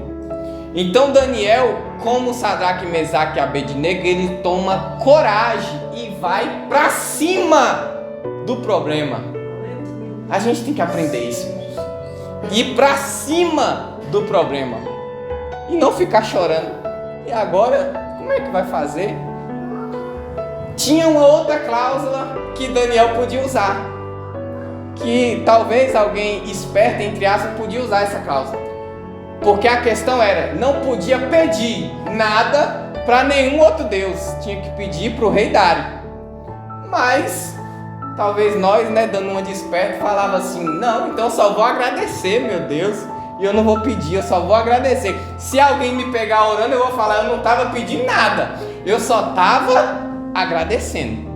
Então Daniel, como Sadraque, Mesaque e Abednego, ele toma coragem e vai para cima do problema. A gente tem que aprender isso, irmãos. Ir para cima do problema e não ficar chorando. E agora, como é que vai fazer? Tinha uma outra cláusula que Daniel podia usar, que talvez alguém esperto, entre aspas, podia usar essa cláusula. Porque a questão era, não podia pedir nada para nenhum outro Deus, tinha que pedir para o rei Dário. Mas talvez nós, dando uma de esperto, falava assim, não, então eu só vou agradecer, meu Deus, e eu não vou pedir, eu só vou agradecer. Se alguém me pegar orando, eu vou falar, eu não estava pedindo nada, eu só estava agradecendo.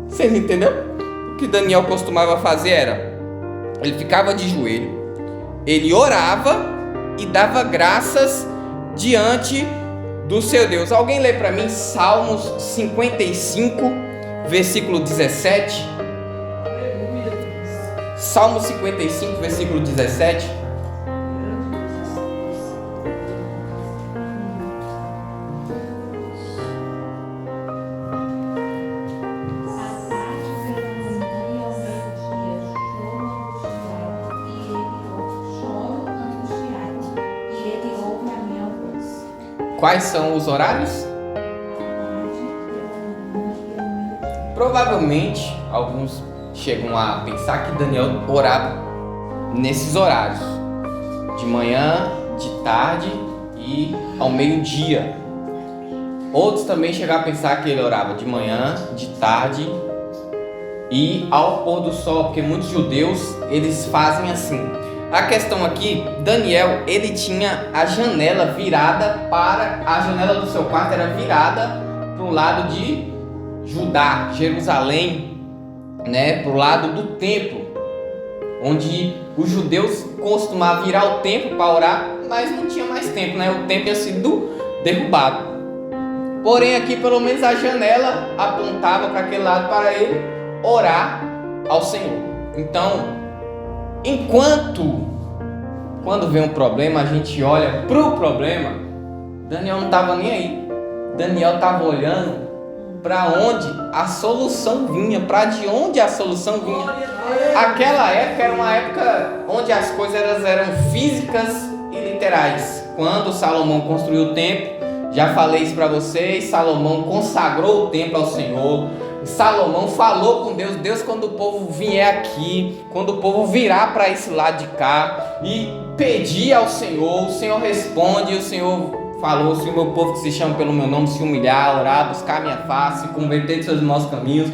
Vocês entenderam? O que Daniel costumava fazer era, ele ficava de joelho, ele orava e dava graças diante do seu Deus. Alguém lê para mim Salmos 55, versículo 17. Salmo 55, versículo 17. Quais são os horários? Provavelmente alguns chegam a pensar que Daniel orava nesses horários, de manhã, de tarde e ao meio-dia. Outros também chegam a pensar que ele orava de manhã, de tarde e ao pôr do sol, porque muitos judeus eles fazem assim. A questão aqui, Daniel, ele tinha a janela virada a janela do seu quarto era virada para o lado de Judá, Jerusalém, né, para o lado do templo, onde os judeus costumavam virar o templo para orar, mas não tinha mais templo, né? O templo tinha sido derrubado. Porém, aqui pelo menos a janela apontava para aquele lado para ele orar ao Senhor. Então, quando vem um problema, a gente olha para o problema, Daniel não estava nem aí. Daniel estava olhando para onde a solução vinha, para de onde a solução vinha. Aquela época era uma época onde as coisas eram físicas e literais. Quando Salomão construiu o templo, já falei isso para vocês, Salomão consagrou o templo ao Senhor. Salomão falou com Deus. Deus, quando o povo vier aqui, quando o povo virar para esse lado de cá e pedir ao Senhor, o Senhor responde. E o Senhor falou: se o meu povo que se chama pelo meu nome se humilhar, orar, buscar minha face, converter de seus maus caminhos,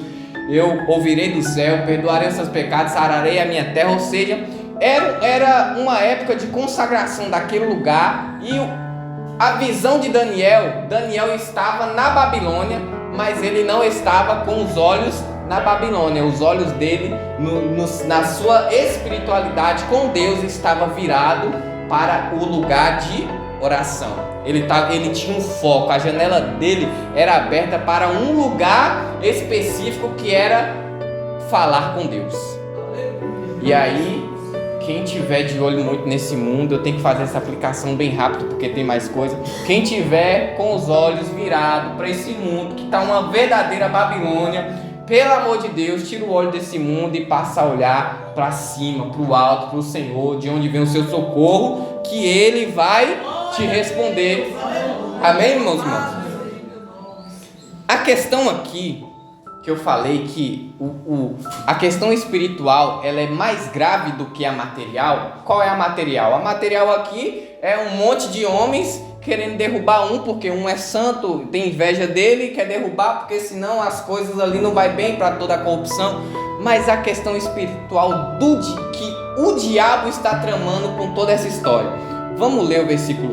eu ouvirei do céu, perdoarei os seus pecados, sararei a minha terra. Ou seja, era uma época de consagração daquele lugar. E a visão de Daniel estava na Babilônia, mas ele não estava com os olhos na Babilônia. Os olhos dele, na sua espiritualidade com Deus, estava virado para o lugar de oração. Ele tinha um foco, a janela dele era aberta para um lugar específico, que era falar com Deus. E aí, quem tiver de olho muito nesse mundo, eu tenho que fazer essa aplicação bem rápido porque tem mais coisa. Quem tiver com os olhos virados para esse mundo que está uma verdadeira Babilônia, pelo amor de Deus, tira o olho desse mundo e passa a olhar para cima, para o alto, para o Senhor, de onde vem o seu socorro, que Ele vai te responder. Amém, irmãos? A questão aqui que eu falei que a questão espiritual ela é mais grave do que a material. Qual é a material? A material aqui é um monte de homens querendo derrubar porque um é santo, tem inveja dele e quer derrubar, porque senão as coisas ali não vai bem para toda a corrupção. Mas a questão espiritual que o diabo está tramando com toda essa história. Vamos ler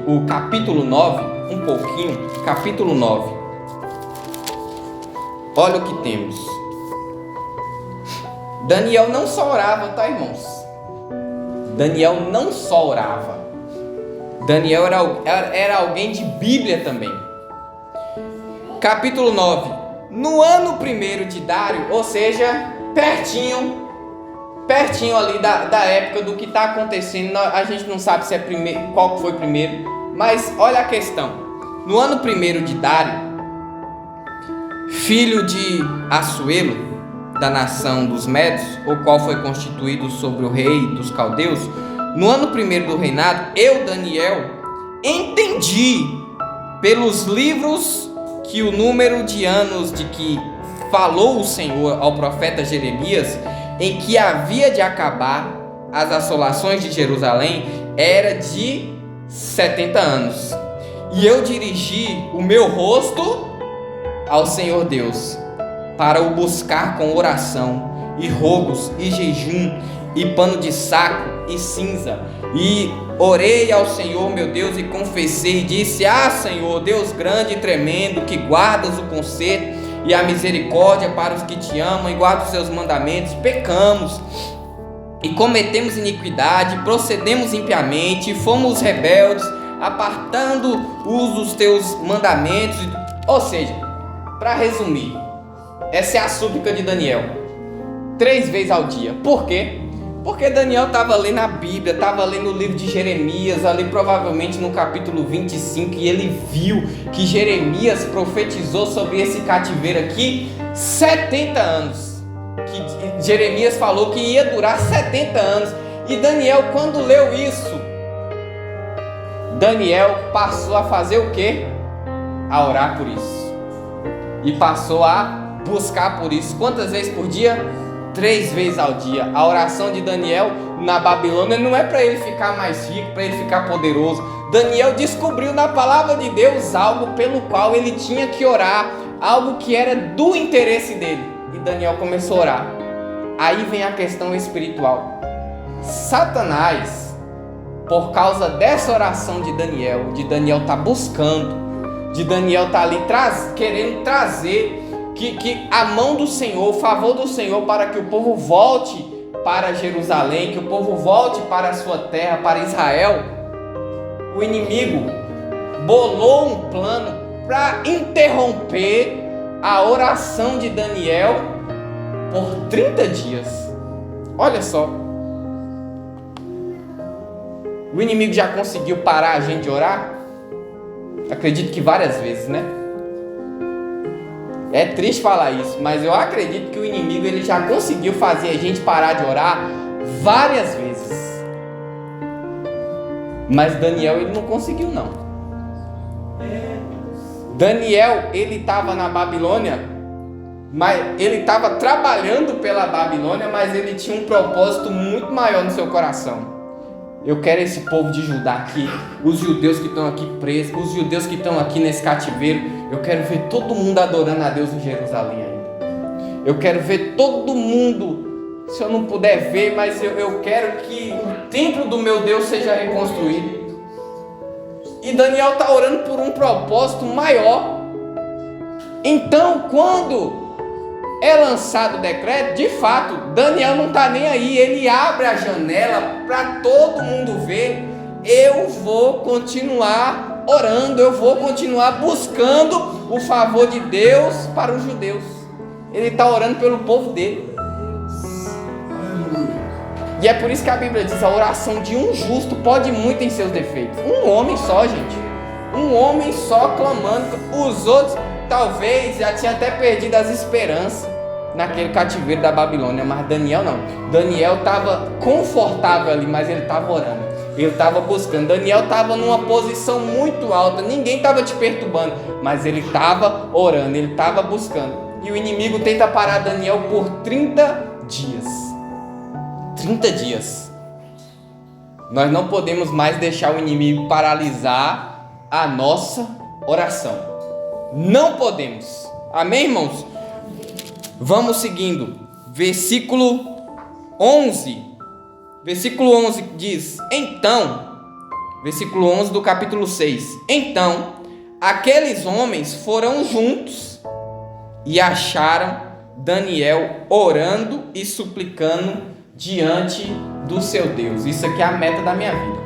o capítulo 9, um pouquinho, capítulo 9. Olha o que temos. Daniel não só orava, tá, irmãos? Daniel não só orava. Daniel era alguém de Bíblia também. Capítulo 9. No ano 1º de Dário, ou seja, pertinho ali da época do que está acontecendo. A gente não sabe se é qual foi primeiro, mas olha a questão. No ano 1º de Dário, filho de Assuero, da nação dos Medos, o qual foi constituído sobre o rei dos caldeus, no ano 1º do reinado, eu, Daniel, entendi pelos livros que o número de anos de que falou o Senhor ao profeta Jeremias, em que havia de acabar as assolações de Jerusalém, era de 70 anos. E eu dirigi o meu rosto ao Senhor Deus, para o buscar com oração, e rogos, e jejum, e pano de saco, e cinza. E orei ao Senhor meu Deus, e confessei, e disse: Senhor, Deus grande e tremendo, que guardas o conserto e a misericórdia para os que te amam, e guarda os seus mandamentos. Pecamos, e cometemos iniquidade, procedemos impiamente, fomos rebeldes, apartando os teus mandamentos. Ou seja, para resumir, Essa é a súplica de Daniel. 3 vezes ao dia. Por quê? Porque Daniel estava lendo a Bíblia, estava lendo o livro de Jeremias, ali provavelmente no capítulo 25, e ele viu que Jeremias profetizou sobre esse cativeiro aqui 70 anos. Que Jeremias falou que ia durar 70 anos. E Daniel, quando leu isso, Daniel passou a fazer o quê? A orar por isso. E passou a buscar por isso. Quantas vezes por dia? 3 vezes ao dia. A oração de Daniel na Babilônia não é para ele ficar mais rico, para ele ficar poderoso. Daniel descobriu na palavra de Deus algo pelo qual ele tinha que orar, algo que era do interesse dele. E Daniel começou a orar. Aí vem a questão espiritual. Satanás, por causa dessa oração de Daniel tá buscando, de Daniel tá ali querendo trazer que a mão do Senhor, o favor do Senhor, para que o povo volte para Jerusalém, que o povo volte para a sua terra, para Israel. O inimigo bolou um plano para interromper a oração de Daniel por 30 dias. Olha só. O inimigo já conseguiu parar a gente de orar? Acredito que várias vezes, né? É triste falar isso, mas eu acredito que o inimigo ele já conseguiu fazer a gente parar de orar várias vezes. Mas Daniel ele não conseguiu não. Daniel ele estava na Babilônia, mas ele estava trabalhando pela Babilônia, mas ele tinha um propósito muito maior no seu coração. Eu quero esse povo de Judá aqui, os judeus que estão aqui presos, os judeus que estão aqui nesse cativeiro. Eu quero ver todo mundo adorando a Deus em Jerusalém ainda. Eu quero ver todo mundo, se eu não puder ver, mas eu quero que o templo do meu Deus seja reconstruído. E Daniel está orando por um propósito maior. Então, quando é lançado o decreto, de fato, Daniel não está nem aí, ele abre a janela para todo mundo ver. Eu vou continuar orando, eu vou continuar buscando o favor de Deus para os judeus. Ele está orando pelo povo dele. E é por isso que a Bíblia diz: a oração de um justo pode muito em seus defeitos. Um homem só, gente. Um homem só clamando. Os outros talvez já tinha até perdido as esperanças naquele cativeiro da Babilônia, mas Daniel não. Daniel estava confortável ali, mas ele estava orando, ele estava buscando. Daniel estava numa posição muito alta, ninguém estava te perturbando, mas ele estava orando, ele estava buscando. E o inimigo tenta parar Daniel por 30 dias. 30 dias. Nós não podemos mais deixar o inimigo paralisar a nossa oração. Não podemos. Amém, irmãos? Vamos seguindo. Versículo 11. Versículo 11 diz: então, versículo 11 do capítulo 6. Então, aqueles homens foram juntos e acharam Daniel orando e suplicando diante do seu Deus. Isso aqui é a meta da minha vida.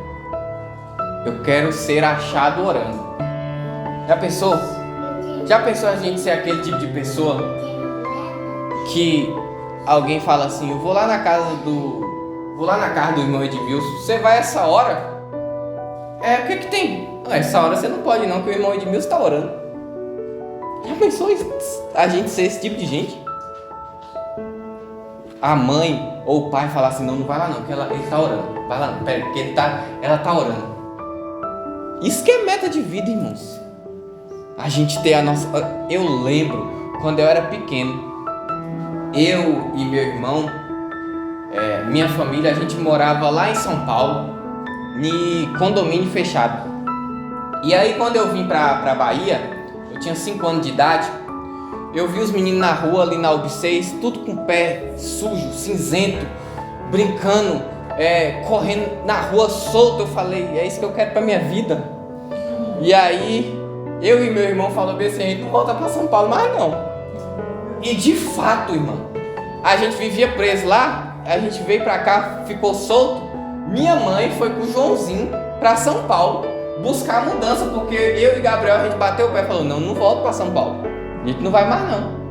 Eu quero ser achado orando. Já pensou? Já pensou a gente ser aquele tipo de pessoa que alguém fala assim: eu vou lá na casa do irmão Edmilson, você vai essa hora? O que tem? Essa hora você não pode não, que o irmão Edmilson está orando. Já pensou a gente ser esse tipo de gente? A mãe ou o pai falar assim: não vai lá não, que ele está orando. Vai lá não, pera, porque ela está orando. Isso que é meta de vida, irmãos. A gente ter a nossa... Eu lembro quando eu era pequeno, eu e meu irmão, minha família, a gente morava lá em São Paulo, em condomínio fechado. E aí quando eu vim pra Bahia, eu tinha 5 anos de idade, eu vi os meninos na rua ali na UB6, tudo com o pé sujo, cinzento, brincando, correndo na rua solto. Eu falei: é isso que eu quero pra minha vida. E aí eu e meu irmão falamos bem assim: a gente não volta pra São Paulo mais não. E de fato, irmão, a gente vivia preso lá, a gente veio pra cá, ficou solto. Minha mãe foi com o Joãozinho pra São Paulo buscar a mudança, porque eu e Gabriel, a gente bateu o pé e falou: não volto pra São Paulo, a gente não vai mais não.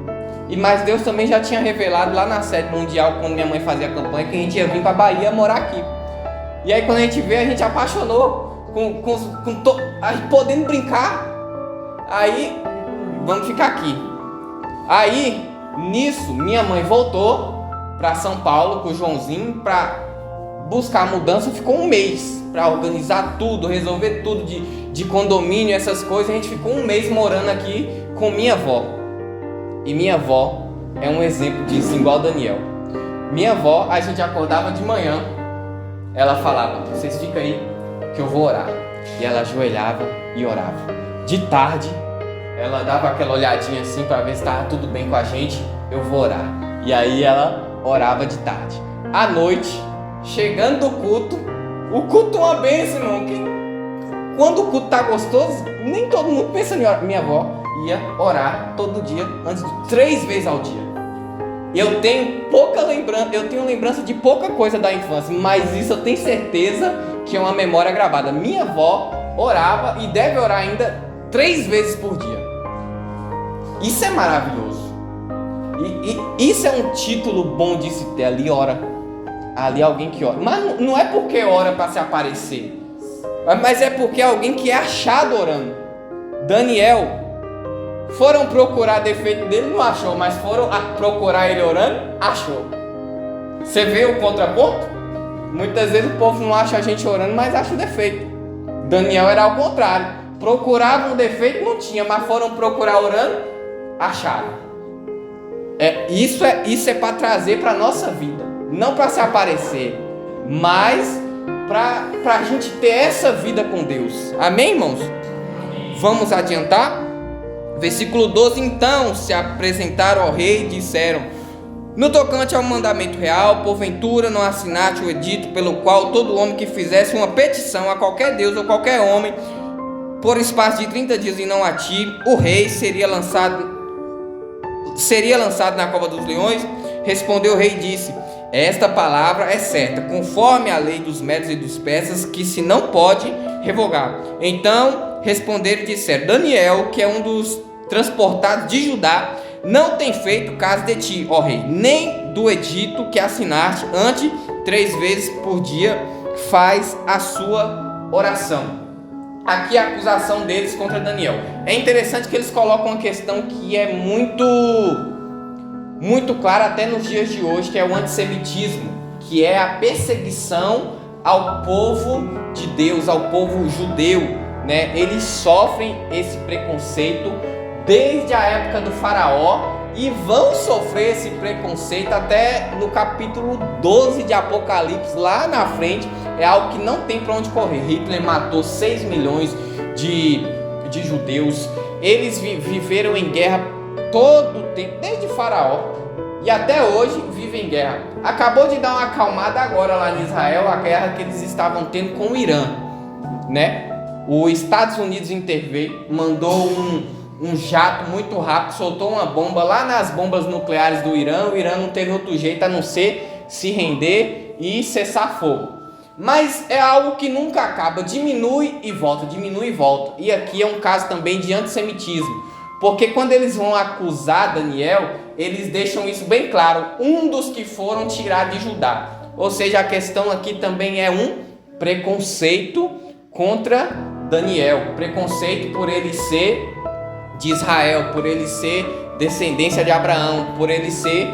Mas Deus também já tinha revelado lá na sede mundial, quando minha mãe fazia a campanha, que a gente ia vir para Bahia morar aqui. E aí quando a gente veio, a gente apaixonou, podendo brincar. Aí, vamos ficar aqui. Aí, nisso, minha mãe voltou para São Paulo com o Joãozinho para buscar a mudança. Ficou um mês para organizar tudo, resolver tudo de condomínio, essas coisas. A gente ficou um mês morando aqui com minha avó. E minha avó é um exemplo disso, igual Daniel. Minha avó, a gente acordava de manhã, ela falava: vocês ficam aí que eu vou orar. E ela ajoelhava e orava. De tarde, ela dava aquela olhadinha assim para ver se estava tudo bem com a gente. Eu vou orar. E aí ela orava de tarde. À noite, chegando do culto, o culto é uma bênção, irmão. Quando o culto tá gostoso, nem todo mundo pensa em orar. Minha avó ia orar todo dia, 3 vezes ao dia. Eu tenho lembrança de pouca coisa da infância, mas isso eu tenho certeza que é uma memória gravada. Minha avó orava e deve orar ainda 3 vezes por dia. Isso é maravilhoso. E isso é um título bom de se ter. Ali ora. Ali alguém que ora. Mas não é porque ora para se aparecer, mas é porque é alguém que é achado orando. Daniel, foram procurar defeito dele, não achou, mas foram procurar ele orando, achou. Você vê o contraponto? Muitas vezes o povo não acha a gente orando, mas acha o defeito. Daniel era ao contrário. Procuravam o defeito, não tinha, mas foram procurar orando, acharam. Isso é para trazer para a nossa vida. Não para se aparecer, mas para a gente ter essa vida com Deus. Amém, irmãos? Vamos adiantar? Versículo 12. Então se apresentaram ao rei e disseram: no tocante ao mandamento real, porventura não assinaste o edito pelo qual todo homem que fizesse uma petição a qualquer Deus ou qualquer homem por espaço de 30 dias e não a ti, o rei seria lançado na cova dos leões? Respondeu o rei e disse: esta palavra é certa, conforme a lei dos medos e dos persas, que se não pode revogar. Então responderam e disseram: Daniel, que é um dos transportados de Judá, não tem feito caso de ti, ó rei, nem do edito que assinaste, antes 3 vezes por dia faz a sua oração. Aqui a acusação deles contra Daniel. É interessante que eles colocam uma questão que é muito clara até nos dias de hoje, que é o antissemitismo, que é a perseguição ao povo de Deus, ao povo judeu, né? Eles sofrem esse preconceito desde a época do faraó e vão sofrer esse preconceito até no capítulo 12 de Apocalipse, lá na frente. É algo que não tem para onde correr. Hitler matou 6 milhões de judeus. Eles viveram em guerra todo o tempo, desde faraó, e até hoje vivem em guerra. Acabou de dar uma acalmada agora lá em Israel, a guerra que eles estavam tendo com o Irã, né? Os Estados Unidos interveio, mandou um jato muito rápido, soltou uma bomba lá nas bombas nucleares do Irã. O Irã não teve outro jeito a não ser se render e cessar fogo. Mas é algo que nunca acaba, diminui e volta, diminui e volta. E aqui é um caso também de antissemitismo, porque quando eles vão acusar Daniel, eles deixam isso bem claro: um dos que foram tirados de Judá. Ou seja, a questão aqui também é um preconceito contra Daniel, preconceito por ele ser de Israel, por ele ser descendência de Abraão, por ele ser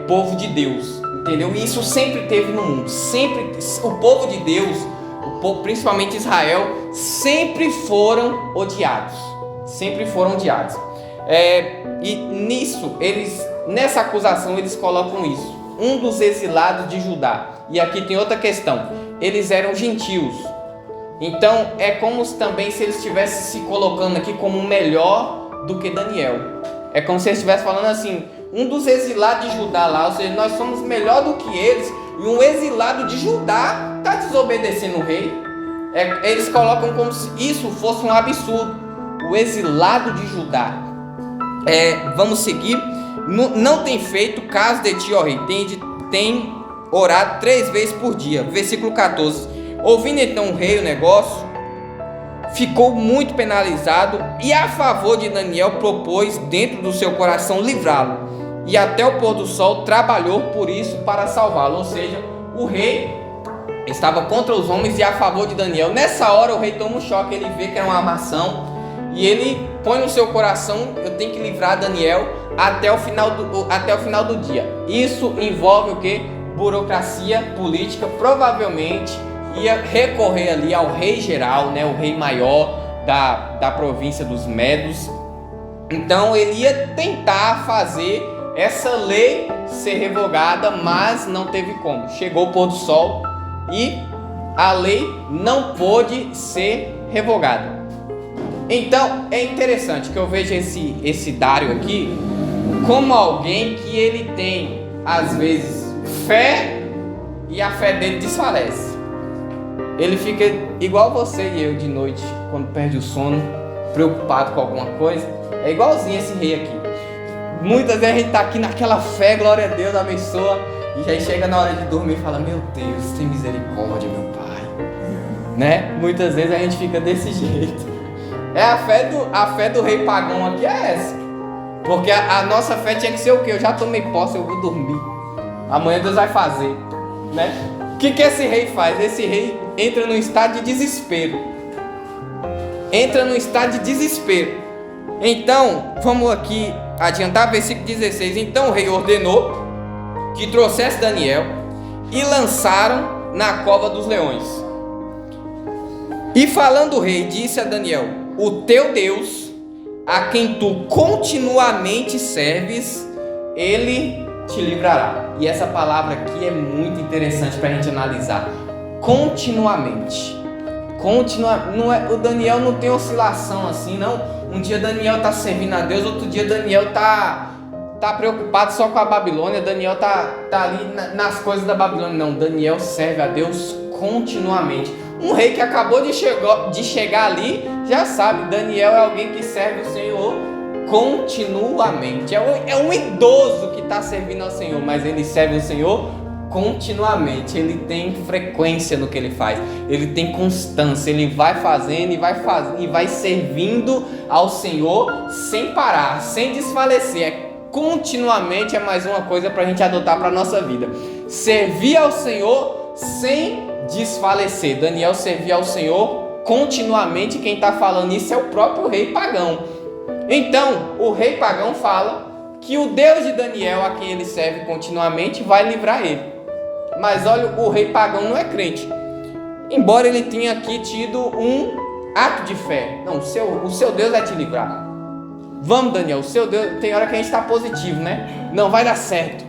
povo de Deus, entendeu? E isso sempre teve no mundo, sempre o povo de Deus, principalmente Israel, sempre foram odiados, e nisso, nessa acusação eles colocam isso: um dos exilados de Judá. E aqui tem outra questão: eles eram gentios. Então é como também se eles estivessem se colocando aqui como melhor do que Daniel. É como se eles estivessem falando assim: um dos exilados de Judá lá, ou seja, nós somos melhor do que eles, e um exilado de Judá está desobedecendo o rei. Eles colocam como se isso fosse um absurdo. O exilado de Judá. Vamos seguir. Não tem feito caso de ti, ó rei, tem orado 3 vezes por dia. Versículo 14. Ouvindo então o rei o negócio, ficou muito penalizado e a favor de Daniel propôs dentro do seu coração livrá-lo. e até o pôr do sol trabalhou por isso para salvá-lo. Ou seja, o rei estava contra os homens e a favor de Daniel. Nessa hora o rei toma um choque, ele vê que é uma armação e ele põe no seu coração: eu tenho que livrar Daniel até o final do dia. Isso envolve o que? Burocracia política. Provavelmente ia recorrer ali ao rei geral, né, o rei maior da província dos Medos. Então ele ia tentar fazer essa lei ser revogada, mas não teve como. Chegou o pôr do sol e a lei não pôde ser revogada. Então é interessante que eu vejo esse Dário aqui como alguém que ele tem às vezes fé e a fé dele desfalece. Ele fica igual você e eu de noite, quando perde o sono, preocupado com alguma coisa. É igualzinho esse rei aqui. Muitas vezes a gente está aqui naquela fé, glória a Deus, abençoa, e já chega na hora de dormir e fala: meu Deus, tem misericórdia, meu Pai, né? Muitas vezes a gente fica desse jeito. A fé do rei pagão aqui é essa. Porque a nossa fé tinha que ser o quê? Eu já tomei posse, eu vou dormir, amanhã Deus vai fazer, né? O que esse rei faz? Esse rei entra num estado de desespero. Então, vamos aqui adiantar, versículo 16. Então o rei ordenou que trouxesse Daniel e lançaram na cova dos leões. E falando o rei, disse a Daniel: o teu Deus, a quem tu continuamente serves, ele te livrará. E essa palavra aqui é muito interessante para a gente analisar. Continuamente. Não é, o Daniel não tem oscilação assim, não. Um dia Daniel está servindo a Deus, outro dia Daniel está preocupado só com a Babilônia. Daniel está ali nas coisas da Babilônia. Não, Daniel serve a Deus continuamente. Um rei que acabou de chegar ali já sabe, Daniel é alguém que serve o Senhor continuamente. É um idoso que está servindo ao Senhor, mas ele serve o Senhor continuamente. Ele tem frequência no que ele faz, ele tem constância, ele vai fazendo e vai servindo ao Senhor sem parar, sem desfalecer. Continuamente é mais uma coisa para a gente adotar para a nossa vida: servir ao Senhor sem desfalecer. Daniel servia ao Senhor continuamente. Quem está falando isso é o próprio rei pagão. Então o rei pagão fala que o Deus de Daniel, a quem ele serve continuamente, vai livrar ele. Mas olha, o rei pagão não é crente, embora ele tenha aqui tido um ato de fé. Não, o seu Deus vai te livrar. Vamos, Daniel, o seu Deus. Tem hora que a gente está positivo, né? Não, vai dar certo,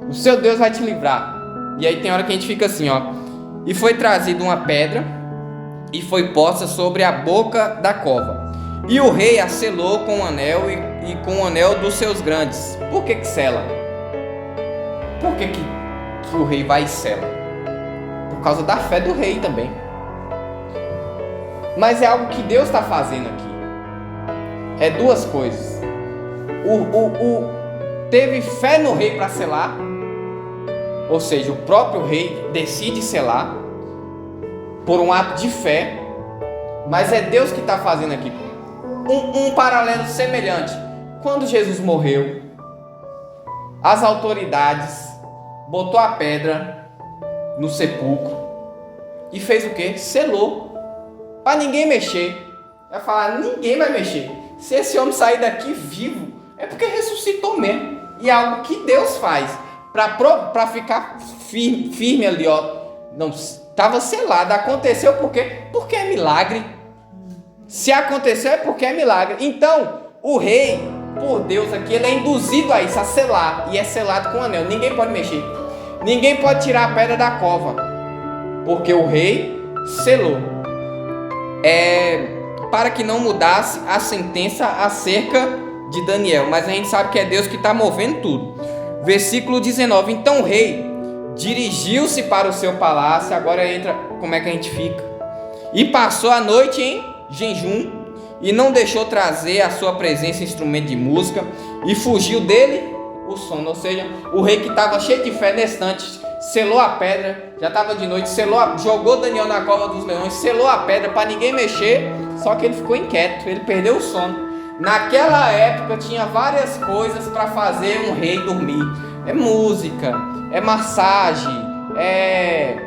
o seu Deus vai te livrar. E aí tem hora que a gente fica assim, ó: e foi trazida uma pedra e foi posta sobre a boca da cova, e o rei a selou com o anel e com o anel dos seus grandes. Por que sela? Por que o rei vai e sela? Por causa da fé do rei também. Mas é algo que Deus está fazendo aqui. É duas coisas. Teve fé no rei para selar, ou seja, o próprio rei decide selar por um ato de fé, mas é Deus que está fazendo aqui. Um paralelo semelhante: quando Jesus morreu, as autoridades botou a pedra no sepulcro e fez o quê? Selou, para ninguém mexer. Vai falar: ninguém vai mexer. Se esse homem sair daqui vivo, é porque ressuscitou mesmo. E é algo que Deus faz para ficar firme ali, ó. Não, estava selado. Aconteceu por quê? Porque é milagre. Se aconteceu é porque é milagre. Então o rei, por Deus aqui, ele é induzido a isso, a selar. E é selado com anel. Ninguém pode mexer, ninguém pode tirar a pedra da cova, porque o rei selou. Para que não mudasse a sentença acerca de Daniel. Mas a gente sabe que é Deus que está movendo tudo. Versículo 19. Então o rei dirigiu-se para o seu palácio. Agora entra como é que a gente fica. E passou a noite em jejum, e não deixou trazer à sua presença instrumento de música, e fugiu dele o sono. Ou seja, o rei, que estava cheio de fé nesse instante, selou a pedra. Já estava de noite, jogou Daniel na cova dos leões, selou a pedra para ninguém mexer. Só que ele ficou inquieto, ele perdeu o sono. Naquela época tinha várias coisas para fazer um rei dormir. É música, é massagem, é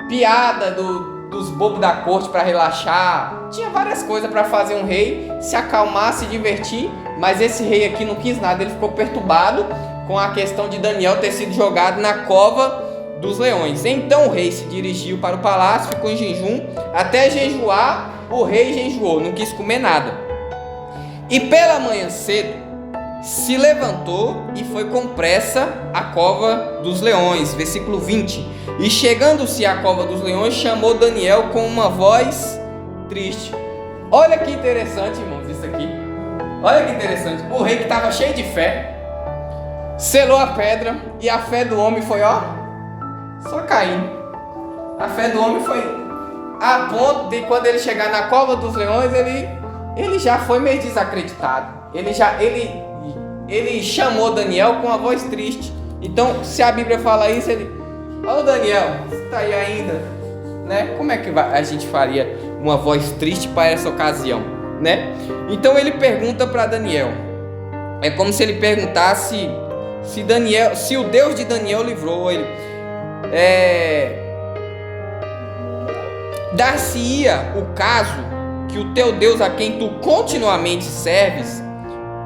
piada dos bobos da corte para relaxar. Tinha várias coisas para fazer um rei se acalmar, se divertir. Mas esse rei aqui não quis nada, ele ficou perturbado com a questão de Daniel ter sido jogado na cova dos leões. Então o rei se dirigiu para o palácio, ficou em jejum. Até jejuar, o rei jejuou, não quis comer nada. E pela manhã cedo se levantou e foi com pressa à cova dos leões. Versículo 20. E chegando-se à cova dos leões, chamou Daniel com uma voz triste. Olha que interessante, irmãos, isso aqui. Olha que interessante. O rei que estava cheio de fé selou a pedra e a fé do homem foi, só caindo. A fé do homem foi a ponto de quando ele chegar na cova dos leões, ele já foi meio desacreditado. Ele chamou Daniel com uma voz triste. Então, se a Bíblia fala isso, Daniel, você está aí ainda, né? Como é que a gente faria uma voz triste para essa ocasião, né? Então ele pergunta para Daniel. É como se ele perguntasse se o Deus de Daniel livrou ele. Dar-se-ia o caso que o teu Deus, a quem tu continuamente serves,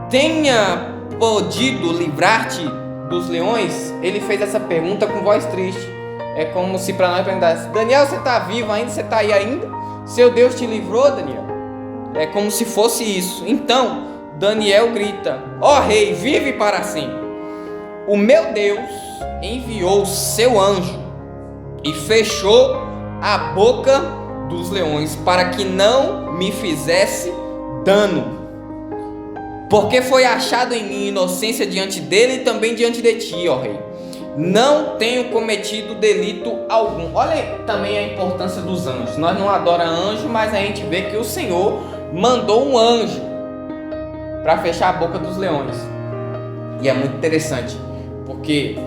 tenha podido livrar-te dos leões? Ele fez essa pergunta com voz triste. É como se para nós perguntasse: Daniel, você está vivo ainda? Você está aí ainda? Seu Deus te livrou, Daniel? É como se fosse isso. Então Daniel grita: ó rei, vive para sempre. O meu Deus enviou seu anjo e fechou a boca dos leões para que não me fizesse dano, porque foi achado em mim inocência diante dele e também diante de ti, ó rei. Não tenho cometido delito algum. Olha também a importância dos anjos. Nós não adoramos anjo, mas a gente vê que o Senhor mandou um anjo para fechar a boca dos leões. E é muito interessante, porque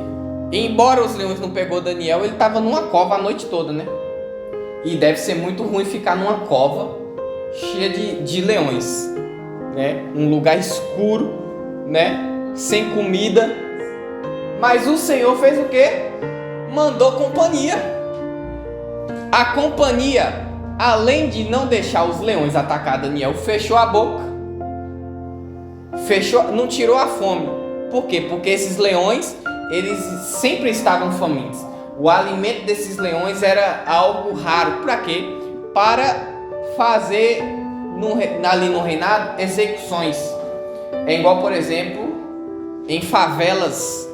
embora os leões não pegou Daniel, ele estava numa cova a noite toda, né? E deve ser muito ruim ficar numa cova cheia de leões, né? Um lugar escuro, né? Sem comida. Mas o Senhor fez o quê? Mandou companhia. A companhia, além de não deixar os leões atacar Daniel, fechou a boca. Não tirou a fome. Por quê? Porque esses leões, eles sempre estavam famintos. O alimento desses leões era algo raro. Para quê? Para fazer ali no reinado execuções. É igual, por exemplo, em favelas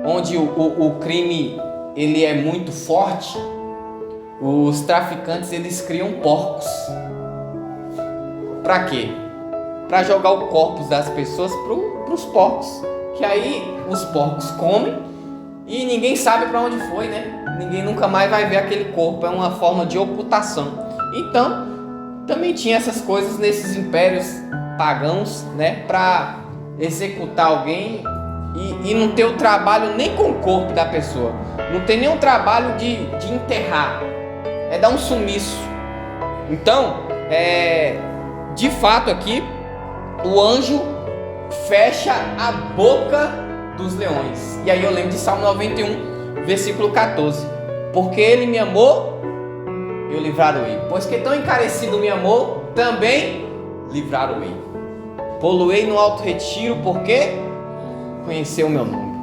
onde o crime ele é muito forte, os traficantes eles criam porcos. Para quê? Para jogar o corpo das pessoas para os porcos, que aí os porcos comem e ninguém sabe para onde foi, né? Ninguém nunca mais vai ver aquele corpo. É uma forma de ocultação. Então também tinha essas coisas nesses impérios pagãos, né? Para executar alguém e não ter o trabalho nem com o corpo da pessoa, não tem nenhum trabalho de enterrar, é dar um sumiço. Então, de fato aqui, o anjo fecha a boca dos leões. E aí eu lembro de Salmo 91, versículo 14. Porque ele me amou, eu livrarei. Pois que tão encarecido me amou, também livrarei. Poluei no alto retiro, porque conheceu o meu nome.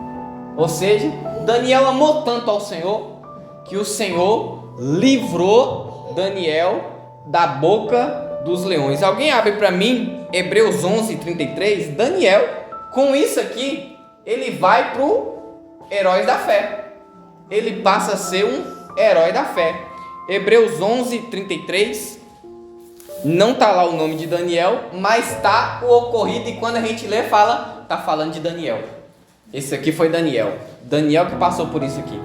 Ou seja, Daniel amou tanto ao Senhor que o Senhor livrou Daniel da boca dos leões. Alguém abre para mim Hebreus 11:33. Daniel, com isso aqui, ele vai para o herói da fé. Ele passa a ser um herói da fé. Hebreus 11:33. Não está lá o nome de Daniel, mas está o ocorrido, e quando a gente lê, está falando de Daniel. Esse aqui foi Daniel. Daniel que passou por isso aqui.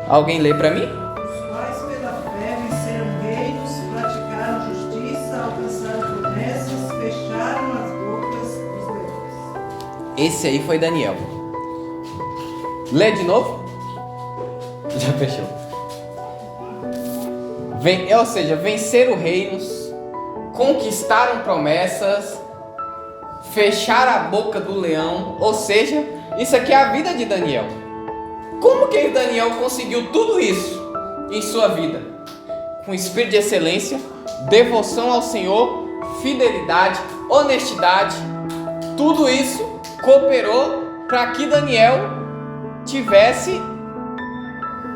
Alguém lê para mim? Os quais pela fé venceram reinos, praticaram justiça, alcançaram promessas, fecharam as bocas dos leões. Esse aí foi Daniel. Lê de novo. Já fechou. Ou seja, venceram reinos, conquistaram promessas, fecharam a boca do leão, ou seja, isso aqui é a vida de Daniel. Como que Daniel conseguiu tudo isso em sua vida? Com espírito de excelência, devoção ao Senhor, fidelidade, honestidade, tudo isso cooperou para que Daniel tivesse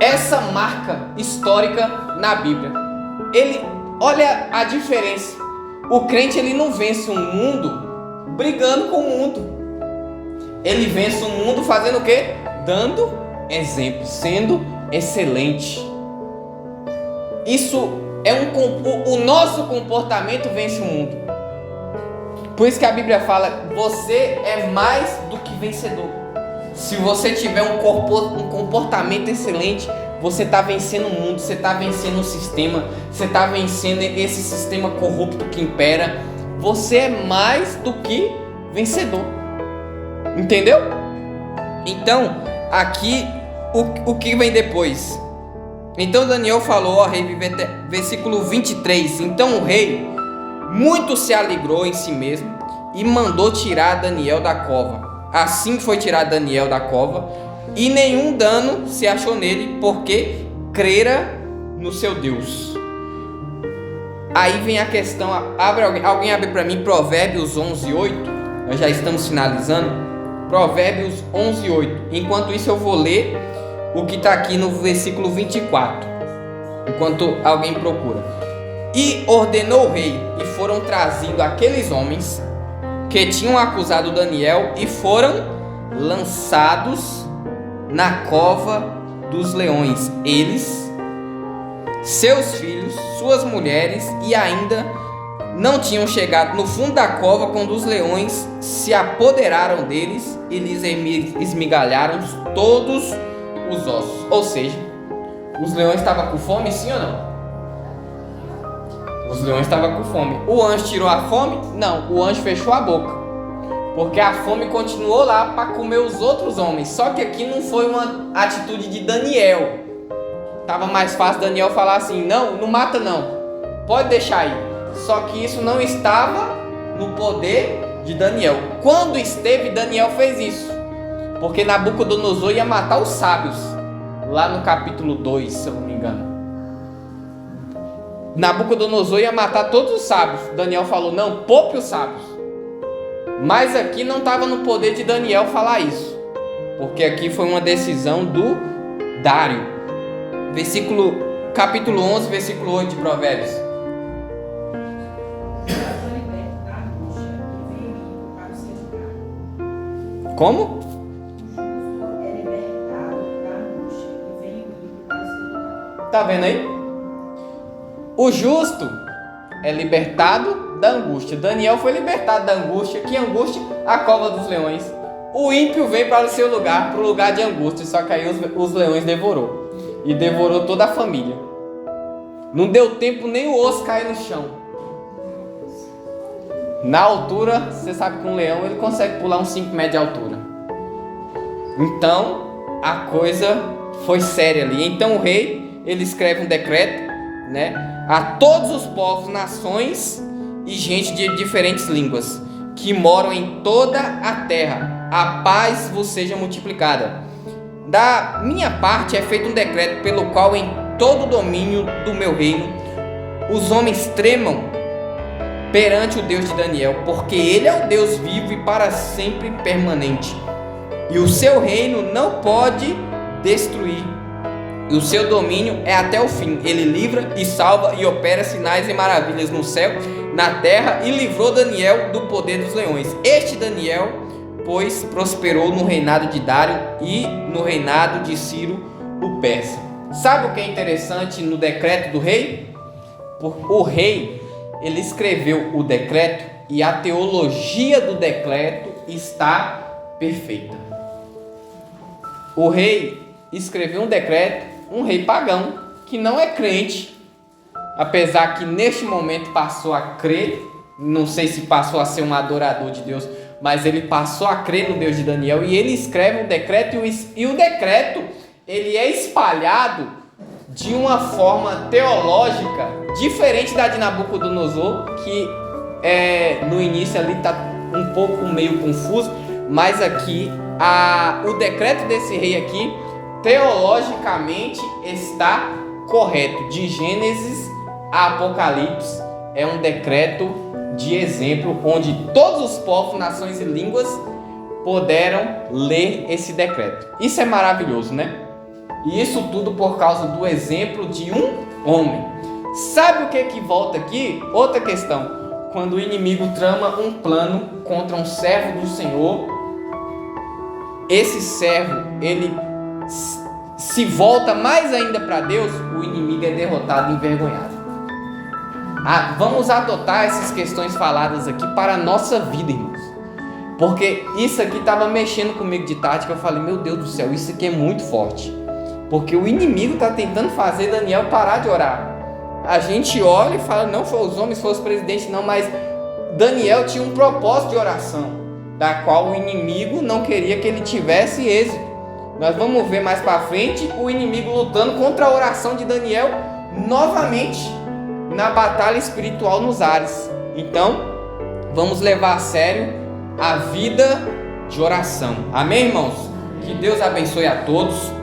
essa marca histórica na Bíblia. Ele, olha a diferença. O crente, ele não vence um mundo brigando com o mundo. Ele vence o mundo fazendo o quê? Dando exemplo, sendo excelente. Isso é o nosso comportamento vence o mundo. Por isso que a Bíblia fala: você é mais do que vencedor. Se você tiver um comportamento excelente, você está vencendo o mundo, você está vencendo o sistema, você está vencendo esse sistema corrupto que impera. Você é mais do que vencedor. Entendeu? Então, aqui, o que vem depois? Então Daniel falou, ó rei, versículo 23. Então o rei muito se alegrou em si mesmo e mandou tirar Daniel da cova. Assim foi tirado Daniel da cova, e nenhum dano se achou nele, porque crera no seu Deus. Aí vem a questão, alguém abre para mim Provérbios 11:8. Nós já estamos finalizando. Provérbios 11:8. Enquanto isso eu vou ler o que está aqui no versículo 24, enquanto alguém procura. E ordenou o rei, e foram trazidos aqueles homens que tinham acusado Daniel, e foram lançados na cova dos leões, eles, seus filhos, suas mulheres, e ainda não tinham chegado no fundo da cova quando os leões se apoderaram deles e lhes esmigalharam todos os ossos. Ou seja, os leões estavam com fome, sim ou não? Os leões estavam com fome. O anjo tirou a fome? Não, o anjo fechou a boca, porque a fome continuou lá para comer os outros homens. Só que aqui não foi uma atitude de Daniel. Estava mais fácil Daniel falar assim: não mata não, pode deixar aí. Só que isso não estava no poder de Daniel. Quando esteve, Daniel fez isso, porque Nabucodonosor ia matar os sábios, lá no capítulo 2, se eu não me engano. Nabucodonosor ia matar todos os sábios. Daniel falou: não, poupe os sábios. Mas aqui não estava no poder de Daniel falar isso, porque aqui foi uma decisão do Dário. Capítulo 11, versículo 8 de Provérbios. Como? Tá vendo aí? O justo é libertado da angústia. Daniel foi libertado da angústia. Que angústia? A cova dos leões. O ímpio veio para o seu lugar, para o lugar de angústia. Só que aí os leões devorou. E devorou toda a família. Não deu tempo nem o osso cair no chão. Na altura, você sabe que um leão ele consegue pular uns 5 metros de altura. Então a coisa foi séria ali. Então o rei, ele escreve um decreto, né, a todos os povos, nações e gente de diferentes línguas que moram em toda a terra: a paz vos seja multiplicada. Da minha parte é feito um decreto pelo qual em todo o domínio do meu reino os homens tremam perante o Deus de Daniel, porque ele é o Deus vivo e para sempre permanente, e o seu reino não pode destruir, e o seu domínio é até o fim. Ele livra e salva e opera sinais e maravilhas no céu, na terra, e livrou Daniel do poder dos leões. Este Daniel, pois, prosperou no reinado de Dário e no reinado de Ciro o persa. Sabe o que é interessante no decreto do rei? O rei, ele escreveu o decreto e a teologia do decreto está perfeita. O rei escreveu um decreto, um rei pagão, que não é crente, apesar que neste momento passou a crer, não sei se passou a ser um adorador de Deus, mas ele passou a crer no Deus de Daniel, e ele escreve um decreto, e o decreto ele é espalhado de uma forma teológica diferente da de Nabucodonosor, que no início ali está um pouco meio confuso, mas aqui o decreto desse rei aqui teologicamente está correto. De Gênesis a Apocalipse é um decreto de exemplo, onde todos os povos, nações e línguas puderam ler esse decreto. Isso é maravilhoso, né? E isso tudo por causa do exemplo de um homem. Sabe o que volta aqui? Outra questão. Quando o inimigo trama um plano contra um servo do Senhor, esse servo, ele se volta mais ainda para Deus, o inimigo é derrotado e envergonhado. Vamos adotar essas questões faladas aqui para a nossa vida, irmãos. Porque isso aqui estava mexendo comigo de tarde, que eu falei, meu Deus do céu, isso aqui é muito forte. Porque o inimigo está tentando fazer Daniel parar de orar. A gente olha e fala, não foi os homens, foi os presidentes, não, mas Daniel tinha um propósito de oração, da qual o inimigo não queria que ele tivesse êxito. Nós vamos ver mais para frente o inimigo lutando contra a oração de Daniel novamente na batalha espiritual nos ares. Então, vamos levar a sério a vida de oração. Amém, irmãos? Que Deus abençoe a todos.